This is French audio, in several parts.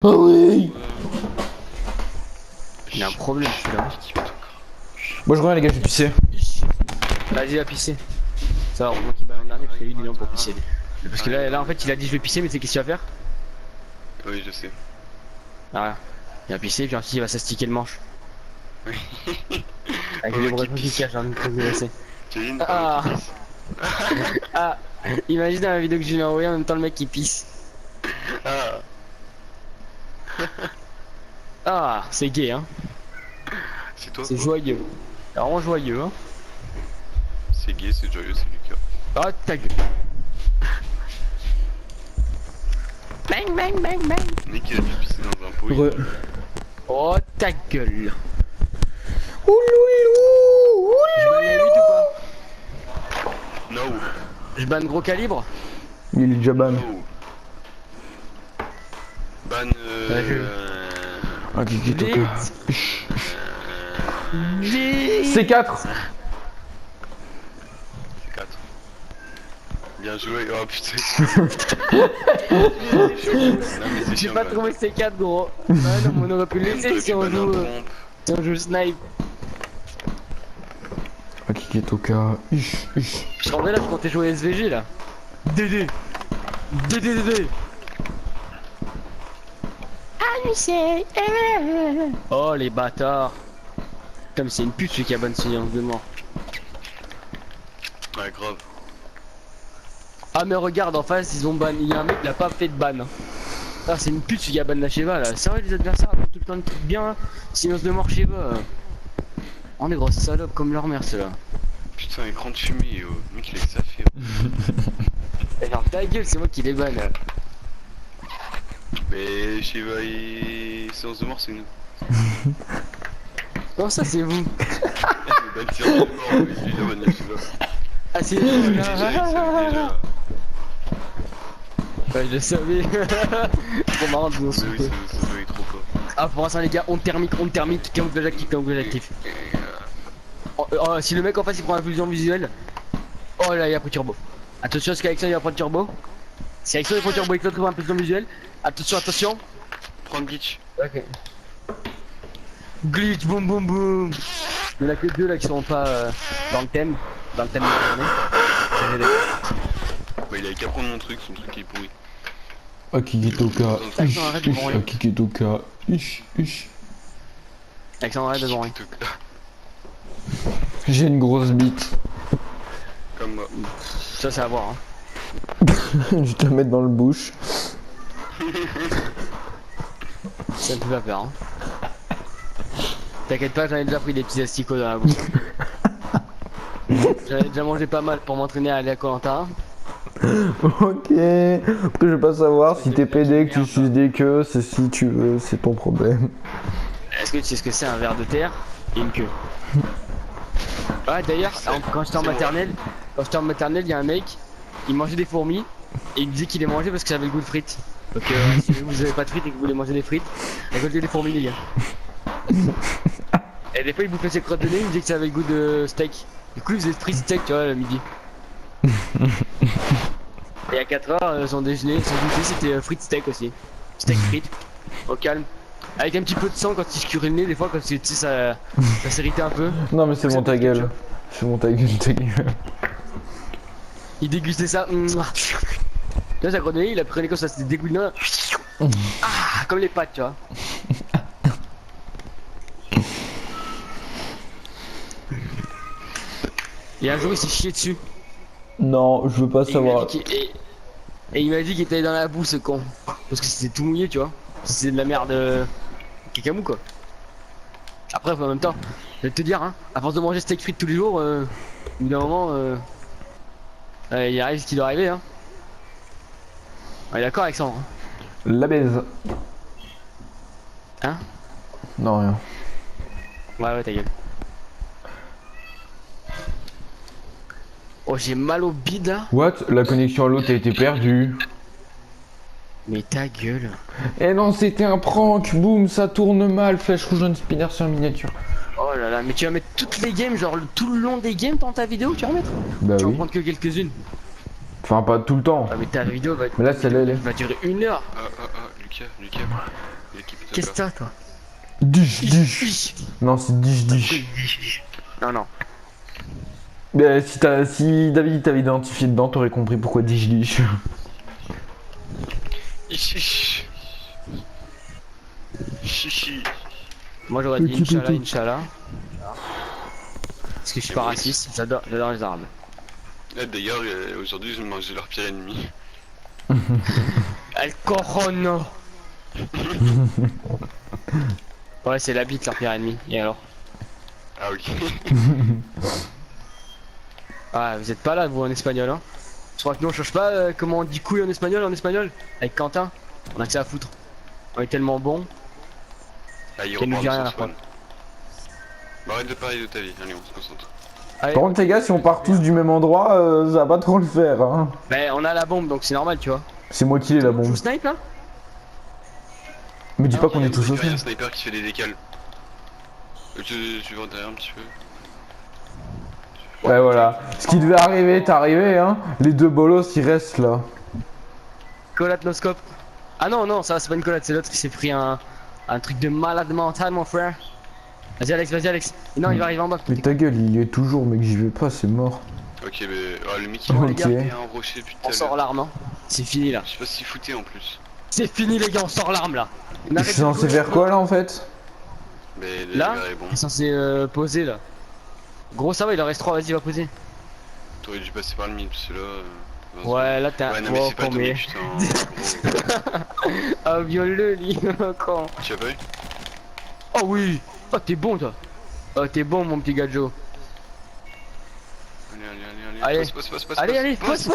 Oh oui. Il a un problème celui-là. Moi je reviens les gars, je vais pisser. Vas-y, va pisser. Ça va, moi qui bat l'an dernier parce que lui il est long pour pisser. Parce que là en fait il a dit je vais pisser, mais c'est qu'est-ce qu'il va faire? Oui, je sais. Ah, il va pisser puis ensuite il va s'astiquer le manche. Oui. Avec le bras qui cache dans le micro glacé. Kevin, Ah. Ah, imagine dans la vidéo que je lui ai envoyée en même temps le mec qui pisse. Ah, Ah, c'est gay hein. c'est toi C'est quoi. joyeux. C'est vraiment joyeux hein. C'est gay, c'est joyeux, c'est du cœur. Ah, ta gueule. Bang bang bang bang. Mec, il a dû pisser dans un pot. Re... Oh ta gueule. Ouloulou. Je banne la 8 ou pas? No. Je banne gros calibre? Il est déjà ban. No. Ban Ah, qui Vite. Vite. C4. C4. Bien joué. Oh putain. J'ai J'ai pas trouvé C4 gros. Ah non, mais on aurait pu le laisser si on joue snipe. Ah, qui est au cas. Je rendais là quand t'es joué SVG là. DD. DD. Oh les bâtards. Comme c'est une pute celui qui a bonne silence de mort. Ouais, grave. Ah mais regarde en face ils ont ban. Il y a un mec qui a pas fait de ban. Ah c'est une pute celui qui a ban la Sheva là. C'est vrai les adversaires font tout le temps de trucs bien. Silence de mort Sheva. Oh les grosses salopes comme leur mère ceux-là. Putain, écran de fumée, le mec il a que ça fait. Eh, genre ta gueule c'est moi qui les ban. Mais Shiva et séance de mort, c'est nous. Non ça c'est vous. Ban séance de mort, oui, lui il a ban Shiva. Ah c'est Il vous. savait déjà. Ouais je le savais. Trop marrant de nous Oui, ça sauter. doit être trop fort. Ah pour l'instant les gars, on thermique, camouflage actif. Oh, si le mec en face il prend la fusion visuelle. Oh là il a pris turbo. Attention parce qu'Alexandre il va prendre turbo. Si Alexandre il prend turbo et que l'autre il prend la fusion visuelle. Attention. Prends glitch. Ok. Glitch boum boum boum. Il y en a que deux là qui sont pas dans le thème. Dans le thème de la journée. Bah il avait qu'à prendre mon truc, son truc il est pourri. Ah, qui est au cas. Alexandre arrête de branler. Ah, qui est au cas. Alexandre arrête de branler. J'ai une grosse bite. Comme moi. Ça c'est à voir hein. Je vais te la mettre dans le bouche. Ça me fait pas peur hein. T'inquiète pas, j'en ai déjà pris des petits asticots dans la bouche. J'en ai déjà mangé pas mal pour m'entraîner à aller à Koh-Lanta. Ok. Après, je vais pas savoir si t'es pédé, que tu suces des queues, c'est si tu veux, c'est ton problème. Est-ce que tu sais ce que c'est un ver de terre et une queue? Ouais d'ailleurs, quand j'étais en maternelle, il y a un mec, il mangeait des fourmis et il me disait qu'il les mangeait parce que ça avait le goût de frites. Donc si vous avez pas de frites et que vous voulez manger des frites, récoltez des fourmis les gars. Et des fois il bouffait ses crottes de nez, il me disait que ça avait le goût de steak. Du coup il faisait frites steak tu vois le midi. Et à 4h son déjeuner, son goûter c'était frites steak aussi. Steak frites, au calme. Avec un petit peu de sang quand il se curait le nez des fois quand tu sais ça s'irritait un peu. Non, mais c'est bon, ta gueule. C'est bon, ta gueule, ta gueule. Il dégustait ça. Tu vois sa crotte de nez, il a pris comme ça, c'était dégoulinant. Ah, comme les pâtes tu vois. Et un jour il s'est chié dessus. Non, je veux pas Et savoir. et il m'a dit qu'il était dans la boue ce con. Parce que c'était tout mouillé tu vois. C'est de la merde cacamou quoi. Après en même temps, je vais te dire hein, à force de manger steak frites tous les jours, au bout d'un moment il arrive ce qui doit arriver hein. On est d'accord Alexandre hein? La baise. Hein? Non, rien. Ouais ta gueule. Oh j'ai mal au bide là. What? La connexion à l'autre a été perdue. Mais ta gueule. Eh non, c'était un prank. Boum, ça tourne mal. Flèche rouge, un spinner sur miniature. Oh là là, mais tu vas mettre toutes les games, genre tout le long des games dans ta vidéo, tu vas remettre? Bah Tu vas en oui. prendre que quelques-unes. Enfin, pas tout le temps. Ah mais ta vidéo va, Mais là, celle-là, elle est. va durer 1 heure. Ah, Lucas. L'équipe de Qu'est-ce que t'as, toi? Dish. Non, c'est dish. Non, non. Mais si David t'avait identifié dedans, t'aurais compris pourquoi dish. Chichi. Moi j'aurais dit Inch'Allah. Parce que je suis pas raciste, j'adore les arabes. D'ailleurs, aujourd'hui, je mangeais leur pire ennemi. El Corono. Ouais, c'est la bite leur pire ennemi. Et alors? Ah oui. Ah, vous êtes pas là, vous, en espagnol, hein? Je crois que nous on change pas comment on dit couille en espagnol, avec Quentin. On a que ça à foutre. On est tellement bon. Ah, il qu'elle nous reprend dit le rien, sens la one. Bah, arrête de parler de ta vie, allez, on se concentre. Allez. Par contre les gars, si on part tous du même endroit, ça va pas trop le faire hein. Ben on a la bombe donc c'est normal, tu vois. C'est moi qui l'ai la Je bombe. vous snipe là? Me dis pas qu'on est tous Il au y a un sol. sniper qui fait des décales. Tu vas derrière un petit peu. Ouais voilà. Ce qui devait arriver est arrivé hein. Les deux bolos ils restent là. Collate no scope. Ah non, non, ça c'est pas une collate, c'est l'autre qui s'est pris un truc de malade mental, mon frère. Vas-y Alex. Non, il va arriver en bas. Mais ta gueule, il y est toujours mec, j'y vais pas, c'est mort. Ok, mais le mec il Ok. va regarder un rocher putain. On sort l'arme, hein. C'est fini là. Je sais pas s'il foutait en plus. C'est fini les gars, on sort l'arme là. Je suis censé faire quoi là en fait? Mais Là, le gars est bon. il est censé poser là. Gros, ça va, il en reste 3, vas-y, va poser. T'aurais dû passer par le mid, parce que là. Ouais, là t'as Ouais, non, mais c'est pas ton mais... mid, putain. Ah, viole-le, lui, quand. Tu as pas eu? Oh oui. Oh, t'es bon toi. Oh, t'es bon, mon petit gadjo. Allez. Allez, pose.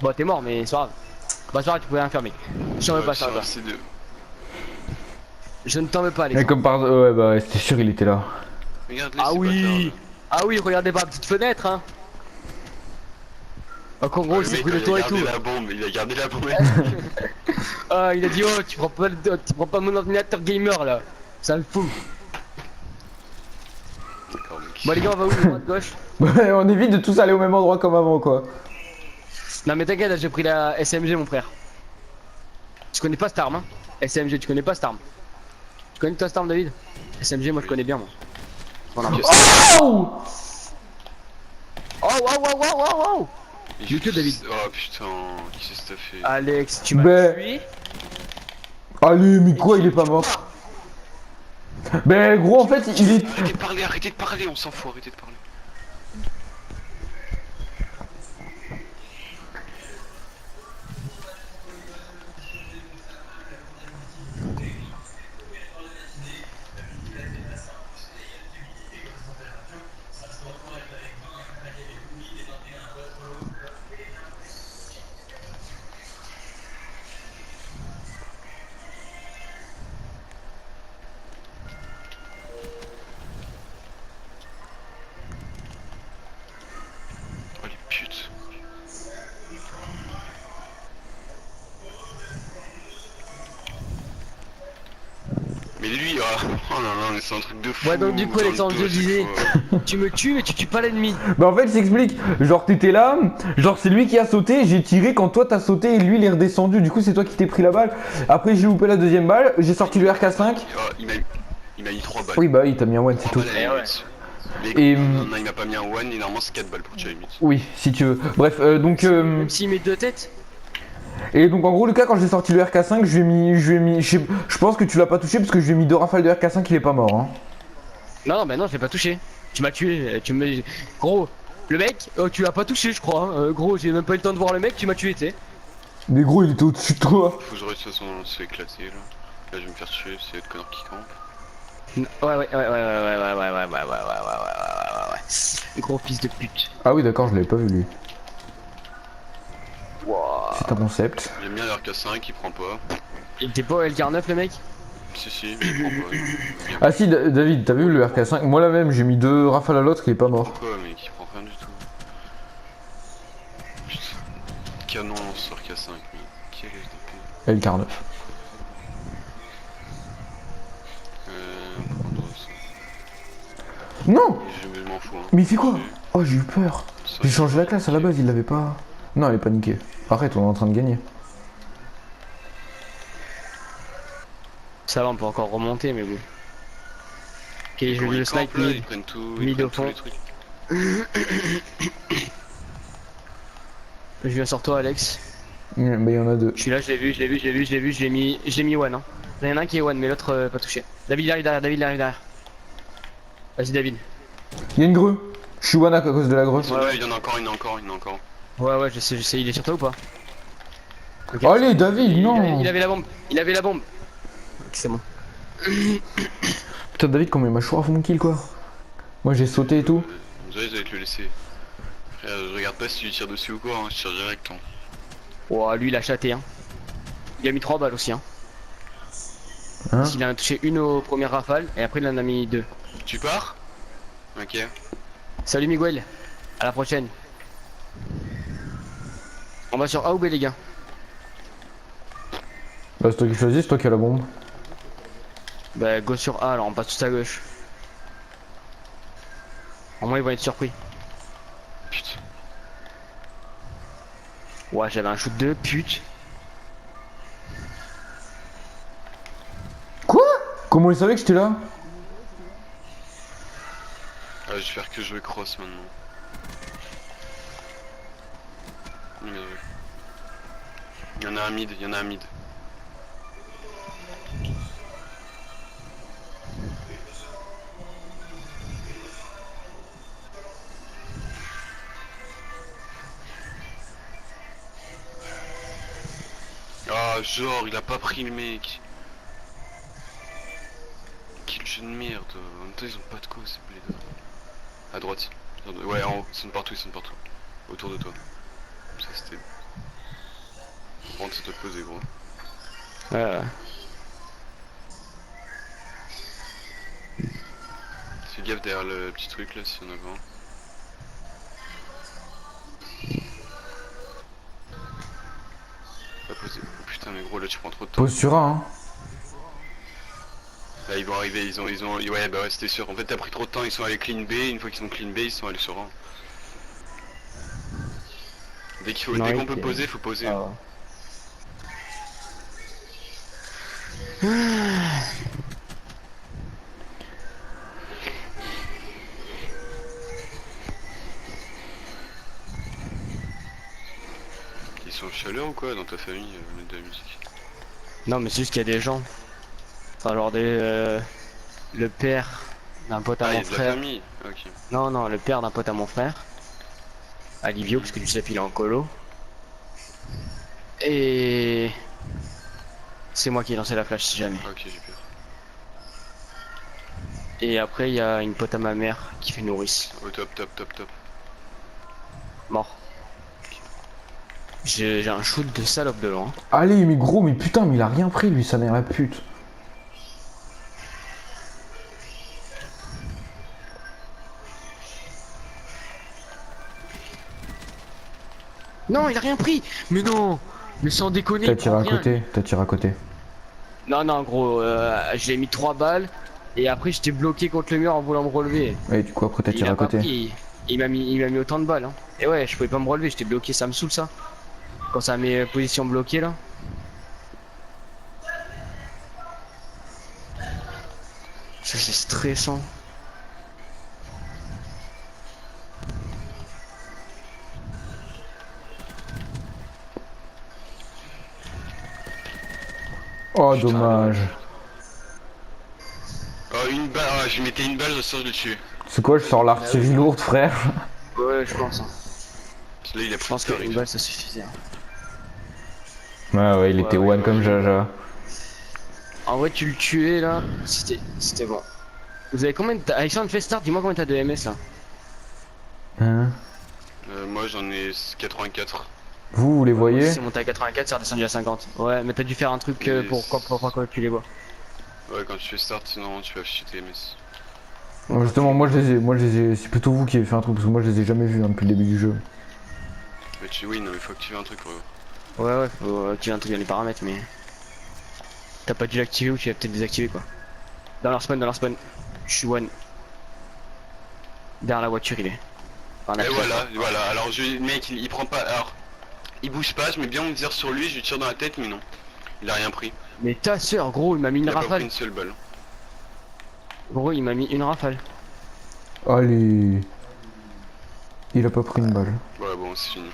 Bon, t'es mort, mais c'est pas grave. Bah, c'est pas grave, tu pouvais rien faire, mec. Je t'en veux pas, ça va. Je ne t'en veux pas, les Mais gars. comme par... ouais bah c'était sûr il était là. Regarde-les, Ah oui. Ah oui, regardez par la petite fenêtre, hein. Donc en gros, il s'est pris le toit et tout. Il a gardé la bombe. Ah, il a dit, oh, tu prends pas mon ordinateur gamer là. Ça me fout. D'accord, mec. Bon, les gars, on va où, droite, gauche? Ouais, on évite de tous aller au même endroit comme avant quoi. Non, mais t'inquiète, j'ai pris la SMG, mon frère. Tu connais pas cette arme, hein? SMG, tu connais pas cette arme? Tu connais toi cette arme, David? SMG, moi je connais bien, moi. On a... Oh Oh. Il que David. Oh putain, qui c'est que t'as fait? Alex, tu m'as Ben- tué. Allez mais quoi il est pas mort? Ben gros en fait il est... Arrêtez de parler, on s'en fout, arrêtez de parler. Oh les putes. Mais lui, oh non, non, c'est un truc de fou. Ouais, donc du coup, dans le Alexandre, dos, je à chaque disais, fois. tu me tues, mais tu tues pas l'ennemi. Bah en fait il s'explique, genre t'étais là, genre c'est lui qui a sauté, j'ai tiré quand toi t'as sauté et lui il est redescendu, du coup c'est toi qui t'es pris la balle. Après j'ai loupé la deuxième balle, j'ai sorti le RK5. Oh, il m'a mis 3 balles. Oui bah il t'a mis un one c'est 3 tout. balles à la limite. Et, Non, il m'a pas mis un one, et normalement c'est 4 balles pour tuer à la limite. Oui si tu veux. Bref donc... Même s'il met deux têtes. Et donc en gros Lucas quand j'ai sorti le RK5 je lui ai mis... Je pense que tu l'as pas touché parce que je lui ai mis 2 rafales de RK5 il est pas mort hein. Non, bah non, je l'ai pas touché. Tu m'as tué, tu me... Gros, le mec, tu l'as pas touché, je crois. Hein. Gros, j'ai même pas eu le temps de voir le mec, tu m'as tué, tu sais. Mais gros il était au-dessus de toi. Faut que je réussisse à se fait éclater là. Là je vais me faire tuer, c'est le connard qui campe. Ouais. Gros fils de pute. Ah oui d'accord je l'avais pas vu lui. Wow. C'est un concept. J'aime bien l'RK5, il prend pas. Il était pas au LK9 le mec? Si, mais il prend pas. Ah si David t'as vu le RK5? Moi là même j'ai mis 2 rafales à l'autre il est pas Il mort. prend pas, mec, il prend rien du tout. Putain. Canon sur RK5, mais quel SDP. L49. On prendra ça. Non. Je m'en fous. Hein. Mais il fait quoi? Oh j'ai eu peur. J'ai changé la classe à la base il l'avait pas... Non elle est paniquée. Arrête on est en train de gagner. Ça va, on peut encore remonter, mais bon. Ok, je vais Quand le ils snipe campent, là, mid. ils prennent tout, mid ils prennent au tous fond. les trucs. Je viens sur toi, Alex. Bah il y en a deux. Je suis là, je l'ai vu, je l'ai mis one. Hein. Il y en a un qui est one, mais l'autre pas touché. David il arrive derrière, David il arrive derrière. Vas-y, David. Il y a une grue. Je suis one à cause de la grue. Ils sont deux, il y en a encore, il y en a encore, il y en a encore. Ouais, je sais, il est sur toi ou pas? Ok. Allez, David, non. Il avait la bombe, Ok, c'est bon. Putain, David, comment il m'a choisi mon kill quoi. Moi j'ai sauté et tout. Déjà, ils allaient te le laisser. Frère, je regarde pas si tu tires dessus ou quoi, hein, je tire direct. Hein. Oh, lui il a chaté, hein. Il a mis 3 balles aussi, hein. Hein? Il en a touché une aux premières rafales et après il en a mis 2. Tu pars? Ok. Salut Miguel, à la prochaine. On va sur A ou B les gars? Bah c'est toi qui choisis, c'est toi qui as la bombe. Bah go sur A alors on passe tout à gauche. Au moins ils vont être surpris. Putain. Ouais j'avais un shoot de pute. Quoi? Comment il savait que j'étais là? Ah, je vais faire que jouer cross maintenant. Bien joué. Il y en a un mid, il y en a un mid. Ah, genre, il a pas pris le mec. Quel jeu de merde. En même temps, ils ont pas de cause, ces blés. À droite. Ouais, en haut. Ils sont partout, ils sont partout. Autour de toi. Ça, c'était. Rentre, c'est te poser, gros. Ouais. Fais gaffe derrière le petit truc là, s'il y en a pas un. Pas poser. Oh, putain, mais gros, là, tu prends trop de temps. Pose sur A, hein. Là ils vont arriver, ils ont... Ouais bah ouais c'était sûr, en fait t'as pris trop de temps, ils sont allés clean B, une fois qu'ils sont clean B, ils sont allés sur A. Dès qu'on peut poser, faut poser. Ah ouais. Ils sont chaleur ou quoi dans ta famille, mettre de la musique? Non mais c'est juste qu'il y a des gens. Enfin genre le père d'un pote à Ah, il y mon a de la frère. famille. Ok. Non, le père d'un pote à mon frère. Alivio, parce que tu sais qu'il est en colo. Et c'est moi qui ai lancé la flash si jamais. Ok, j'ai peur. Et après il y a une pote à ma mère qui fait nourrice. Oh top, top, top, top. Mort. J'ai un shoot de salope de loin. Allez, mais gros, mais putain, mais il a rien pris lui, sa mère la pute. Non, il a rien pris. Mais non. Mais sans déconner. T'as il tiré prend à rien. côté, t'as tiré à côté. Non, gros, j'ai mis 3 balles. Et après j'étais bloqué contre le mur en voulant me relever. Et du coup, après, t'as Il tiré a à pas côté. pris. Il m'a mis autant de balles. Hein. Et ouais, je pouvais pas me relever, j'étais bloqué, ça me saoule ça. Quand ça met position bloquée là. Ça c'est stressant. Oh, Putain, dommage. Oh une balle, ah, je mettais une balle, je sors de dessus. C'est quoi, je sors l'artillerie lourde, frère? Ouais, je pense. Hein. Là il a Je pris pense le qu'une balle ça suffisait. Hein. Ouais, il était Ouais, one comme Jaja. En vrai, tu le tuais là, c'était bon. Vous avez combien de. Alexandre, fais start, dis-moi combien t'as de MS là. Hein? Moi j'en ai 84. Vous les voyez? C'est monté à 84, c'est redescendu à 50. Ouais, mais t'as dû faire un truc Mais pour quand tu les vois. Ouais, quand tu fais start, sinon tu vas afficher tes MS. Bon, justement, moi je les ai. C'est plutôt vous qui avez fait un truc parce que moi je les ai jamais vus hein, depuis le début du jeu. Mais oui, non mais faut activer un truc pour eux. Ouais, faut activer un truc dans les paramètres, mais. T'as pas dû l'activer ou tu l'as peut-être désactivé quoi. Dans leur spawn. Je suis one. Derrière la voiture, il est. Enfin, Et voilà, alors le mec il prend pas. Alors, il bouge pas, je mets bien mon tir sur lui, je lui tire dans la tête, mais non. Il a rien pris. Mais ta soeur, gros, il m'a mis Il une a pas pris rafale. une seule balle. Gros, il m'a mis une rafale. Allez. Il a pas pris une balle. Ouais, bon, c'est fini.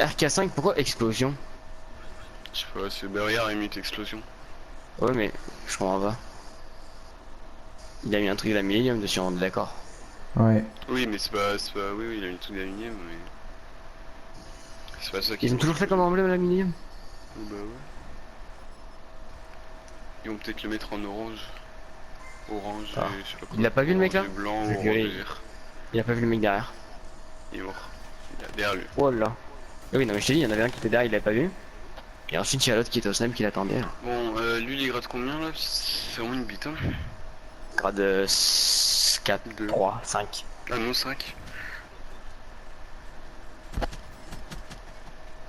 RK5, pourquoi explosion? Je sais pas, c'est barrière et mute explosion. Ouais, mais je comprends pas. Il a mis un truc d'aluminium dessus, on est d'accord. Ouais. Oui, mais c'est pas. Oui, oui, il a une truc d'aluminium, mais. C'est pas ça qui. Ils ont toujours fait comme emblème l'aluminium? Bah ouais. Ils vont peut-être le mettre en orange. Orange, Ah. et je sais pas quoi. Il l'a pas vu, le mec, là Orange et blanc, Je vais orange violer. et vert. Il a pas vu le mec derrière. Il est mort. Il est derrière lui. Oh là. Ah oui, non, mais je t'ai dit, il y en avait un qui était derrière, il l'avait pas vu. Et ensuite, il y a l'autre qui était au snap qui l'attendait. Bon, lui, il grade combien là? C'est vraiment une bite, hein. Grade 4, Deux. 3, 5. Ah non, 5.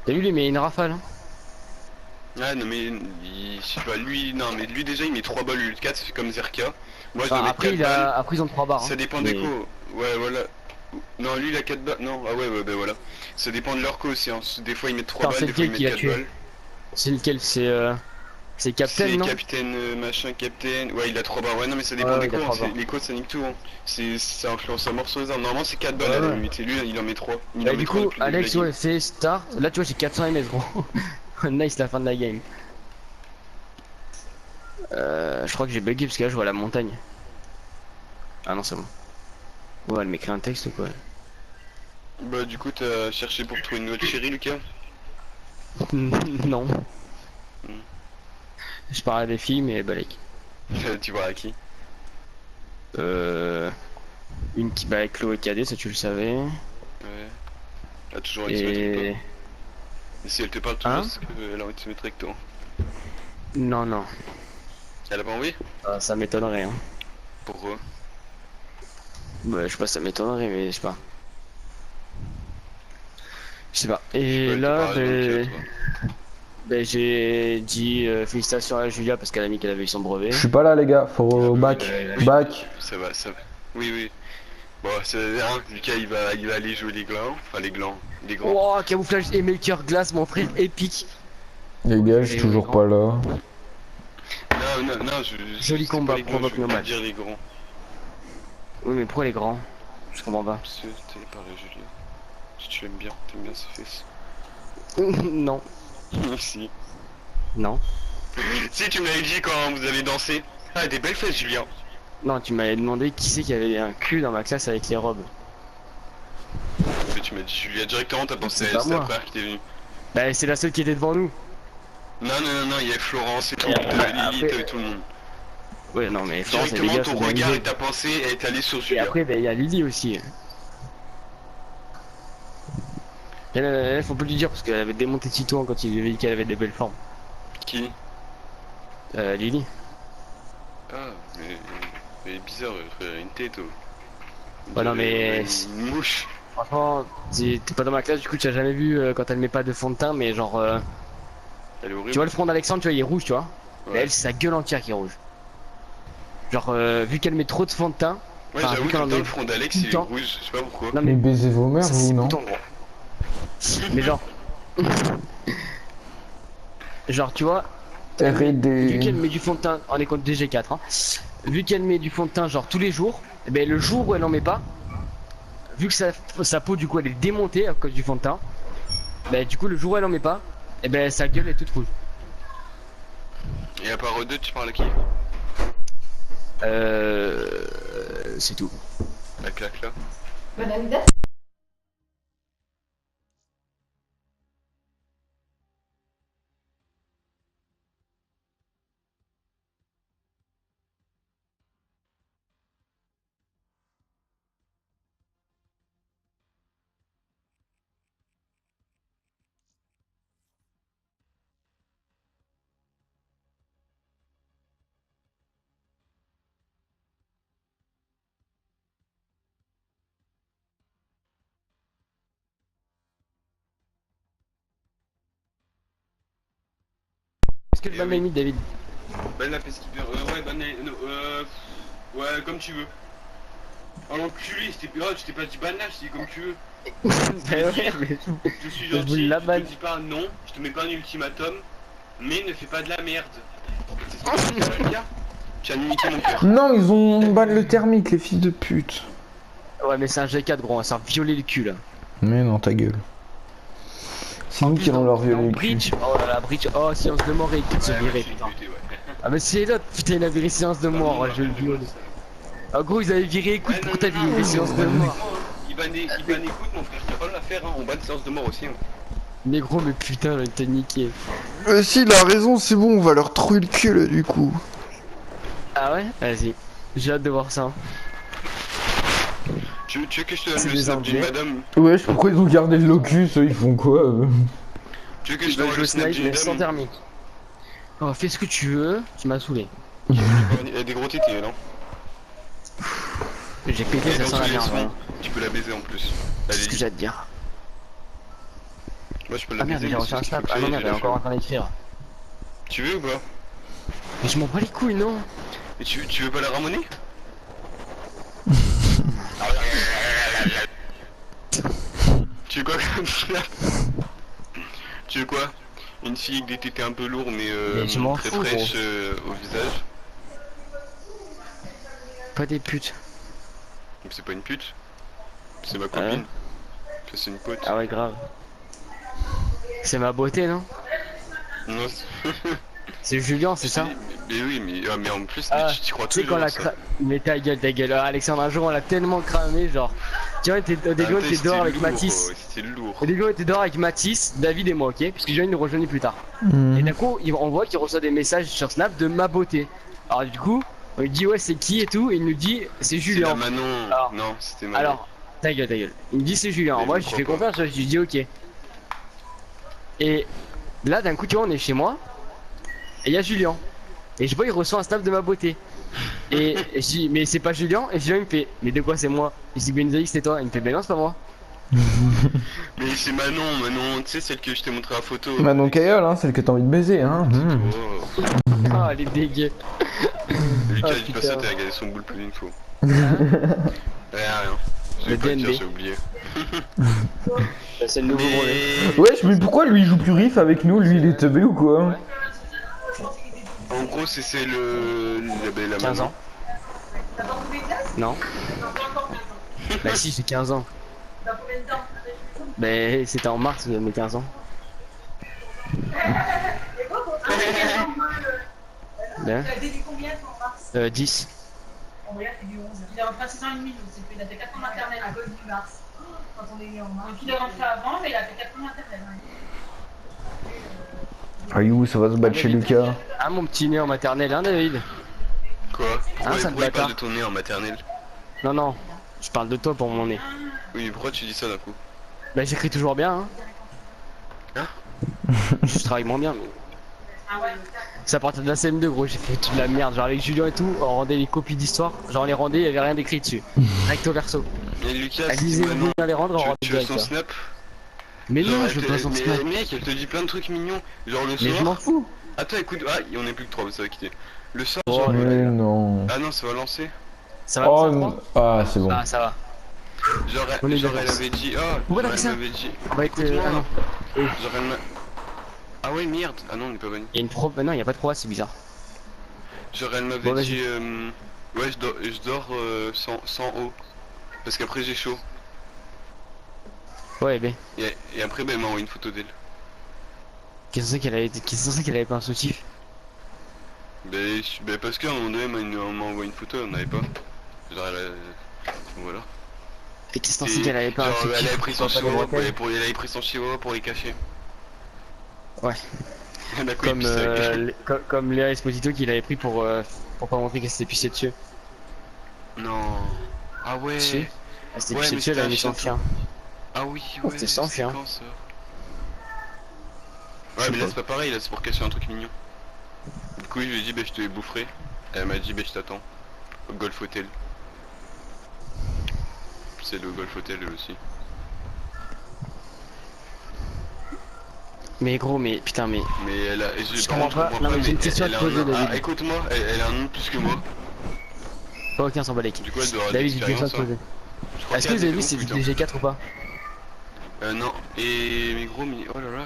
T'as vu, lui, mais une rafale. Hein. Ah non, mais je sais pas, lui, non, mais lui déjà il met 3 balles, lui, le 4, ça fait comme Zerka. Moi je dois Enfin, mettre après, 4 balles. après, ils ont 3 barres. Ça hein. dépend Mais- des co. Ouais, voilà. Non, lui il a 4 balles. Non, ah ouais, ouais, bah voilà. Ça dépend de leur co aussi. Hein. Des fois ils mettent 3 Attends, balles, c'est des fois ils lequel qui mettent l'a 4 tué balles. C'est lequel? C'est Captain, C'est non? capitaine, machin, capitaine. Ouais, il a 3 balles. Ouais, non, mais ça dépend Ouais, des il a co. Hein. 3 barres. Les co ça nique tout. Hein. Ça influence à morceau les armes. Normalement c'est 4 balles Ouais, à la ouais. limite. Et lui il en met 3. Il Bah, en met du 3 coup, depuis le début de Alex, la ouais, game. fait start. Là, tu vois, j'ai 400 ms, gros. Nice, la fin de la game. Je crois que j'ai bugué parce que là, je vois la montagne. Ah non, c'est bon. Ouais, elle m'écrit un texte ou quoi? Bah, du coup, t'as cherché pour trouver une nouvelle chérie, Lucas? Non. Hmm. Je parle à des filles, mais balèque. Tu vois à qui? Une qui bat avec Chloé Cadet, ça tu le savais. Ouais. Ah, toujours avec ce mec avec toi. Et. Et si elle te parle toujours, Hein? c'est qu'elle a envie de se mettre avec toi. Non, non. Elle a pas envie? Ça m'étonnerait, hein. Pourquoi? Bah, je sais pas, ça m'étonnerait, mais je sais pas. Je sais pas. Et Elle te là, parle, donc, toi. j'ai dit félicitations à Julia parce qu'elle a mis qu'elle avait eu son brevet. Je suis pas là, les gars. Faut back. Oui, Back. Ça va, ça va. Oui, oui. Bon, c'est hein, Lucas, il va aller jouer les glands. Enfin, les glands. Les grands. Oh, camouflage et maker glace, mon frère épique. Les gars, je suis toujours pas là. Non, non, non, Joli c'est combat, pas les grands, provoque je veux nos pas matchs. dire les grands. Oui, mais pourquoi les grands? Je comprends pas. Parce que t'es pareil, Julien. Si tu l'aimes bien, t'aimes bien ses fesses. Non, Si. non. Si, tu me l'avais dit quand vous avez dansé. Ah, des belles fesses, Julien. Non, tu m'avais demandé qui c'est qui avait un cul dans ma classe avec les robes. Mais tu m'as dit Julia directement, t'as pensé C'est à pas elle, c'est moi. ta frère qui t'est venu. Bah, c'est la seule qui était devant nous. Non, non, non, non, il y avait Florence et tout, Et t'avais Lily, après- t'avais tout le monde. Ouais, non, mais Florence, elle est Directement, gars, ton regard et ta pensée est allé sur Et Julia. après, bah, il y a Lily aussi. Elle, faut plus lui dire parce qu'elle avait démonté Titouan quand il lui avait dit qu'elle avait des belles formes. Qui? Lily. Ah, mais bizarre, frère, une tête, oh. Ouais, non, mais- Une mouche. Franchement, t'es pas dans ma classe, du coup, tu as jamais vu quand elle met pas de fond de teint, mais genre. Elle est horrible. Tu vois le front d'Alexandre, tu vois, il est rouge, tu vois. Ouais. Mais elle, c'est sa gueule entière qui est rouge. Genre, vu qu'elle met trop de fond de teint. Ouais, enfin, j'avoue vu que qu'elle en le met front d'Alex tout il le est temps. rouge, je sais pas pourquoi. Non, Mais mais. baisez vos mères, Ça, vous, c'est non? bouton, gros. Mais genre. Genre, tu vois, Arrête vu qu'elle des... met du fond de teint, on est contre DG4, hein. Vu qu'elle met du fond de teint, genre tous les jours, et ben le jour où elle en met pas, vu que sa peau, du coup, elle est démontée à cause du fond de teint, ben du coup, le jour où elle en met pas, et ben sa gueule est toute rouge. Et à part eux deux, tu parles à qui? C'est tout. La claque là. Bonne anecdote. Est-ce que le Eh ban oui. limite, David? Ben la pesquipeur, ouais, ben ouais, comme tu veux. Oh l'enculé, je t'ai pas dit banal, je t'ai dit comme tu veux. Bah ouais, mais Je suis Je vous gentil, la je balle. te dis pas non, je te mets pas un ultimatum, mais ne fais pas de la merde. C'est ce que tu vas dire. Tu as niqué mon cœur. Non, ils ont ban le thermique, les fils de pute. Ouais, mais c'est un G4 gros, on va se faire violer le cul là. Mais non, ta gueule. C'est En nous plus, qui allons dans- leur dans violer le cul. Bridge, oh là là, Bridge, oh, silence de mort et il se virer, c'est putain. buté, ouais. Ah, mais c'est l'autre, putain, il a viré silence de mort, je vais le violer. Ah, gros, ils avaient viré écoute Ouais, pour non, ta non, vie, non, les silences de non, mort. Il banne écoute, mon frère, t'as pas l'affaire, hein. On banne séance de mort aussi. Hein. Mais gros, mais putain, là, il t'a niqué. Si, il a raison, c'est bon, on va leur trouver le cul là du coup. Ah ouais? Vas-y, j'ai hâte de voir ça. Tu veux que je te C'est donne le des snap d'une Anglais. madame? Wesh, pourquoi ils ont gardé le locus? Ils font quoi Tu veux que Je je te dois donne jouer le snap snipe, d'une mais sans dame? thermique. Oh, fais ce que tu veux, tu m'as saoulé. Il y a des gros tétés, non? J'ai pété, ça Dans sent tous la les merde, sons, voilà. tu peux la baiser en plus. C'est ce Allez, que j'ai à te dire. moi je peux la Ah merde, baiser. j'ai mais reçu un c'est ce qu'il snap. faut Ah que non, j'aille, merde, j'ai elle est la encore en flemme. train d'écrire. Tu veux ou pas? Mais je m'en bats les couilles, non? Et tu veux pas la ramoner? Tu veux quoi comme snap? Tu veux quoi? Une fille avec des tétés un peu lourds mais je m'en très fous, fraîche au visage. Pas des putes. Donc c'est pas une pute. C'est ma copine. Que c'est une pote. Ah ouais, grave. C'est ma beauté, non? Non, C'est Julien, c'est ça? Mais oui, mais en plus, Ah, tu crois tu sais toujours quand à la ça. Mais ta gueule, Ah, Alexandre, un jour on l'a tellement cramé, genre. Tu vois, au début on Ah, était c'était dehors avec lourd, Mathis. C'était lourd. Au début on était dehors avec Mathis, David et moi, ok? Parce que Julien nous rejoignait plus tard. Et d'un coup, on voit qu'il reçoit des messages sur Snap de ma beauté. Alors du coup, on lui dit ouais c'est qui et tout, et il nous dit c'est C'est la Julien. Manon. Alors- Non, c'était Manon. Alors, ta gueule. Il me dit c'est Julien. Mais Moi je je fais crois confiance, je lui dis ok. Et là d'un coup tu vois on est chez moi, et il y a Julien. Et je vois il reçoit un snap de ma beauté. Et je dis mais c'est pas Julien, et Julien il me fait mais de quoi c'est moi? Je dis Benzaï c'était toi, il me fait ben non c'est pas moi. Mais c'est Manon, tu sais, celle que je t'ai montré la photo. Manon Cayol, hein, celle que t'as envie de baiser, hein. Oh. Ah elle est dégueu. Lucas, Ah, il dit pas putain. ça, t'as regardé son boule plus d'une fois. Rien. Je Le vais pas le dire, DNB. j'ai oublié. C'est le nouveau brevet. Wesh, mais pourquoi lui il joue plus riff avec nous? Lui il est teubé ou quoi? En gros, c'est le. La 15 Manon. ans. Non. Bah si j'ai 15 ans. Bah c'était en mars mes 15 ans. Ben, Tu as dit combien en mars? 10. En vrai, c'est du 11. Il est rentré à 6 ans et demi, donc c'est plus. Il a fait 4 ans maternelle à cause du mars. Quand on est né en mars. Donc il est rentré avant, mais il a fait 4 ans maternelle. Ayou, ça va se battre chez Lucas. Ah mon petit nez en maternelle, hein David? Quoi? Ah, ça Pourquoi il te parle bâtard. de ton nez en maternelle? Non, je parle de toi pour mon nez. Oui, mais pourquoi tu dis ça d'un coup? Bah j'écris toujours bien, hein. Hein? Je travaille moins bien, mais... Ah ouais. C'est à partir de la CM2 gros, j'ai fait toute la merde, genre avec Julien et tout, on rendait les copies d'histoire, genre on les rendait, il y avait rien d'écrit dessus. Recto verso. Et Lucas, Elle c'est disait Manon. bien les rendre, on rendait Tu veux direct. son hein. snap? Mais Genre, non, elle je veux te- pas son mais, snap. mec, elle te dit plein de trucs mignons. Genre le Mais je m'en soir. fous. Attends, écoute, on est plus que 3, ça va quitter. Le soir, Oh, genre. Mais non. Ah non, ça va lancer. Ça va Oh, ça, non. Ah, c'est bon. Ah ça va. Genre, On est genre d'accord. elle avait dit. Ouais, Genre, elle ça. m'avait dit. On va être... Écoute-moi. ah non. Genre, elle m'a. Ah ouais, merde. Ah non, on n'est pas banni. Il y a une pro... bah non, il y a pas de pro, c'est bizarre. Genre, elle m'avait Bon, vas-y. dit. Ouais, je dors sans eau. Parce qu'après, j'ai chaud. Ouais, ben. Et après, bah, elle m'a envoyé une photo d'elle. Qu'est-ce que c'est qu'elle avait pas un soutif? Bah, parce qu'à un moment donné, elle m'a envoyé une photo, on n'avait pas. Genre, voilà. Et qu'est-ce que c'est qu'elle avait pas un Genre, soutif? elle avait pris son Pas de chihuahua bretelles. elle avait pris son chihuahua pour les cacher. Ouais. Elle a quoi, Comme, il pissait avec. comme Léa Esposito qu'il avait pris pour pas montrer qu'elle s'était pissée dessus. Non. Ah ouais. Si. Elle s'était Ouais, pissée mais dessus, elle c'était a un mis son chien. chien. Ah oui, Oh, ouais. c'était sans c'est chien. quand, ça Je Ouais, sais mais là pas. c'est pas pareil, là c'est pour cacher un truc mignon. Du coup, je lui ai dit, bah je te les boufferai. Elle m'a dit, bah je t'attends. Au Golf Hotel. C'est le Golf Hotel aussi. Mais gros, mais putain, mais. Mais elle a. Je par comprends contre, pas. Non, mais j'ai une mais question à elle te a un poser, nom- David. Ah, écoute-moi, elle a un nom de plus que moi. Pas aucun s'en bat les couilles. Du coup, elle doit avoir de David, j'ai une question à l'expérience. te poser. Je crois Est-ce que qu'elle vous a avez des vu ouf, c'est putain. du G4 ou pas? Non, et mais gros, mais oh là là.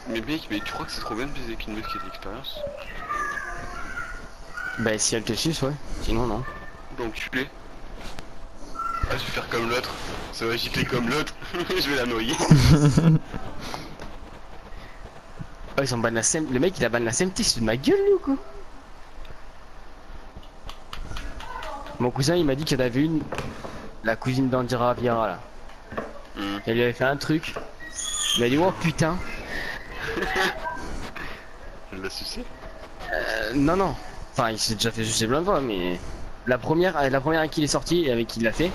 Mais mec, mais tu crois que c'est trop bien de baiser avec une meuf qui a de l'expérience? Bah si elle te suce, ouais. Sinon, non. Donc tu l'es. Ah, je vais faire comme l'autre. Ça va gicler comme l'autre. Je vais la noyer. Oh, ils ont ban la SEM. Le mec, il a ban la SMT, c'est de ma gueule, lui, ou quoi? Mon cousin, il m'a dit qu'il y en avait une, la cousine d'Andira Viera, là. Elle lui avait fait un truc. Il m'a dit, oh putain. Elle l'a sucé? Non, non. Enfin, il s'est déjà fait sucer plein de fois, mais la première avec qui il est sorti et avec qui il l'a fait.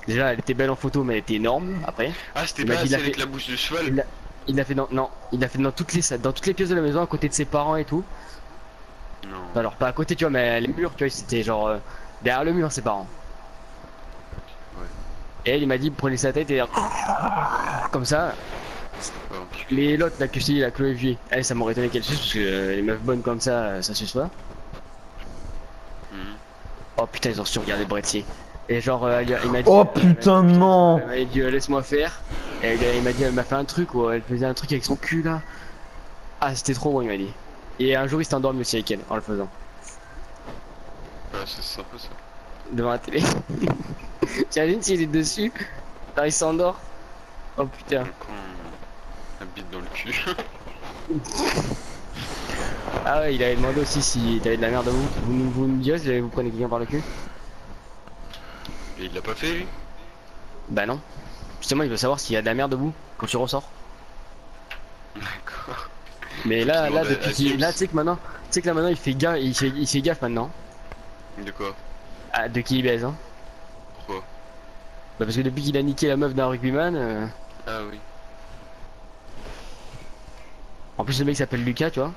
Déjà, elle était belle en photo, mais elle était énorme. Après, Ah, c'était Il m'a pas dit, celle il a avec fait- la bouche de cheval? il l'a fait dans, non, il l'a fait dans toutes les pièces de la maison, à côté de ses parents et tout. Non. Alors pas à côté, tu vois, mais les murs, tu vois, c'était genre derrière le mur, ses parents. Ouais. Et elle, il m'a dit, prenez sa tête et comme ça. Oh, Mais l'autre, la que je t'ai dit, la Chloé Vuille, elle, ça m'aurait étonné qu'elle suce parce que les meufs bonnes comme ça suce pas. Mhm. Oh putain, ils ont surregardé Brettier. Et genre, il m'a dit. Oh putain, non. Elle m'a dit, laisse-moi faire. Et il m'a dit, elle m'a fait un truc où elle faisait un truc avec son cul là. Ah, c'était trop bon, il m'a dit. Et un jour, il s'est endormi aussi avec elle en le faisant. Ah, c'est sympa ça. Devant la télé. T'imagines s'il est dessus, alors il s'endort. Oh putain. Quand on habite dans le cul. Ah ouais, il avait demandé aussi si t'avais de la merde à vous. Vous me dites, vous prenez quelqu'un par le cul? Et il l'a pas fait lui? Bah non. Justement, il veut savoir s'il y a de la merde debout quand tu ressors. D'accord. Mais là, Faut là, demander à depuis qu'il. James. Là, tu sais que maintenant. Tu sais que là maintenant il fait gaffe, il fait gaffe maintenant. De quoi? Ah, de qui il baise, hein. Pourquoi? Bah parce que depuis qu'il a niqué la meuf d'un rugbyman. Ah oui. En plus, le mec s'appelle Lucas, tu vois.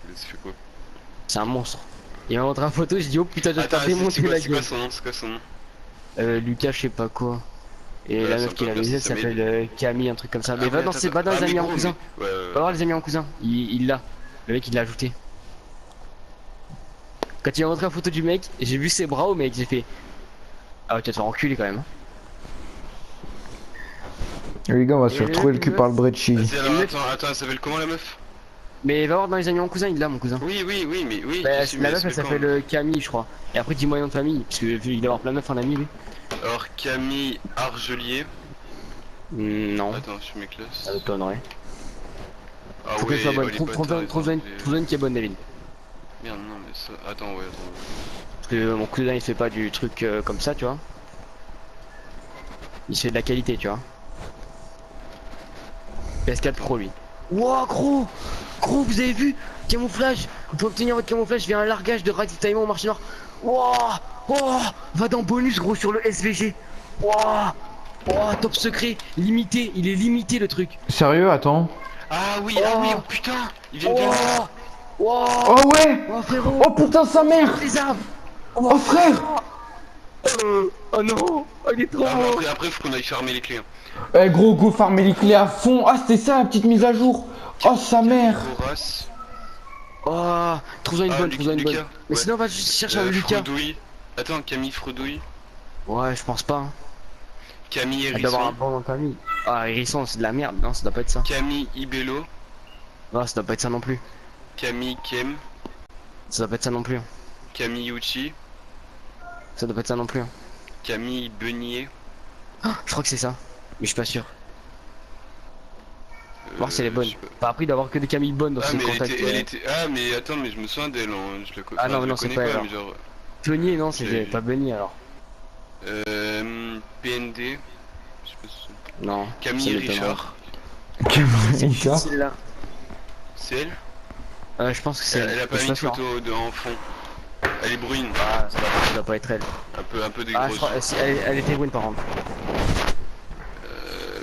Il a fait quoi? C'est un monstre. Il m'a montré une photo, j'ai dit, oh putain, j'ai Attends, tapé mon c'est cul la quoi gueule. son nom? C'est quoi son nom? Lucas, je sais pas quoi. Et Ouais, la c'est meuf un qui peu l'a comme baisé, ça, elle ça s'appelle Camille, un truc comme ça. Mais Ah va oui, dans, attends, va dans les ah, mais amis en gros, cousin. mais- Ouais, ouais, Va voir les amis en cousin. Il l'a. Le mec, il l'a ajouté. Quand il m'a montré la photo du mec, j'ai vu ses bras au mec, j'ai fait. Ah ouais, tu vas te faire enculer quand même. Les gars, on va se Et faire trouver le cul meuf. par le Brecci. Vas-y, alors attends, elle s'appelle comment la meuf? Mais va voir dans les amis en cousin, il l'a mon cousin. Oui, mais oui. Bah, je sais, la mais meuf elle s'appelle Camille, je crois. Et après, dis-moi nom de famille, parce que il doit avoir plein de meufs en ami lui. Alors Camille Argelier. Non, Attends, je m'éclaire. ça m'étonnerait. Ah Faut qu'elle soit bonne. les potes, t'as raison, Trouve une qui est bonne, David. Merde, non, mais ça. Attends, ouais, attends. Parce que mon cousin il fait pas du truc comme ça, tu vois. Il fait de la qualité, tu vois. PS4 Pro lui. Wouah, gros! Gros, vous avez vu? Camouflage! Pour obtenir votre camouflage, il y a un largage de ravitaillement au marché noir. Wouah! Oh! Va dans bonus, gros, sur le SVG. Wouah! Oh, top secret, limité, il est limité le truc. Sérieux, attends. Ah oui, oh putain! Il vient de Oh! bien. Oh! Oh ouais. Oh frérot! Oh putain, sa mère. Les arbres! Oh frère. Oh non! Oh, il est trop Ah, mais beau! après faut qu'on aille fermer les clés. Hein. Eh gros, go farmer les clés à fond. Ah, c'était ça la petite mise à jour. Oh sa mère. Horace. Oh! Trouve-en une bonne, trouve-en une bonne. Lucas, Mais ouais. sinon, va juste chercher un Lucas. Fredouille. Attends, Camille Fredouille. Ouais, je pense pas. Hein. Camille Elle doit avoir un Hérisson. bon nom de famille. Ah, Hérisson, c'est de la merde. Non, ça doit pas être ça. Camille Ibello. Non, ça doit pas être ça non plus. Camille Kem. Ça doit pas être ça non plus. Camille Uchi. Ça doit pas être ça non plus. Camille Beunier. Ah, je crois que c'est ça. Mais je suis pas sûr. Voir si elle est bonne. je sais pas. Enfin, après, il doit y avoir que des Camille bonnes dans Ah ses mais contacts. elle était... Ah mais attends, mais je me souviens d'elle, hein. Ah non, je non, la c'est connais pas elle, alors. mais genre... Beunier, non, c'est J'ai- pas Beunier alors. PND. Je sais pas si c'est... Non. Camille ça m'étonnerait. Richard. Richard. Celle-là. C'est elle? Je pense que c'est Elle a pas je mis suis une pas sûr. photo de en fond. Elle est brune. Ah, ça doit pas être elle. Un peu des Ah, je grosses. crois, si, elle était brune par contre.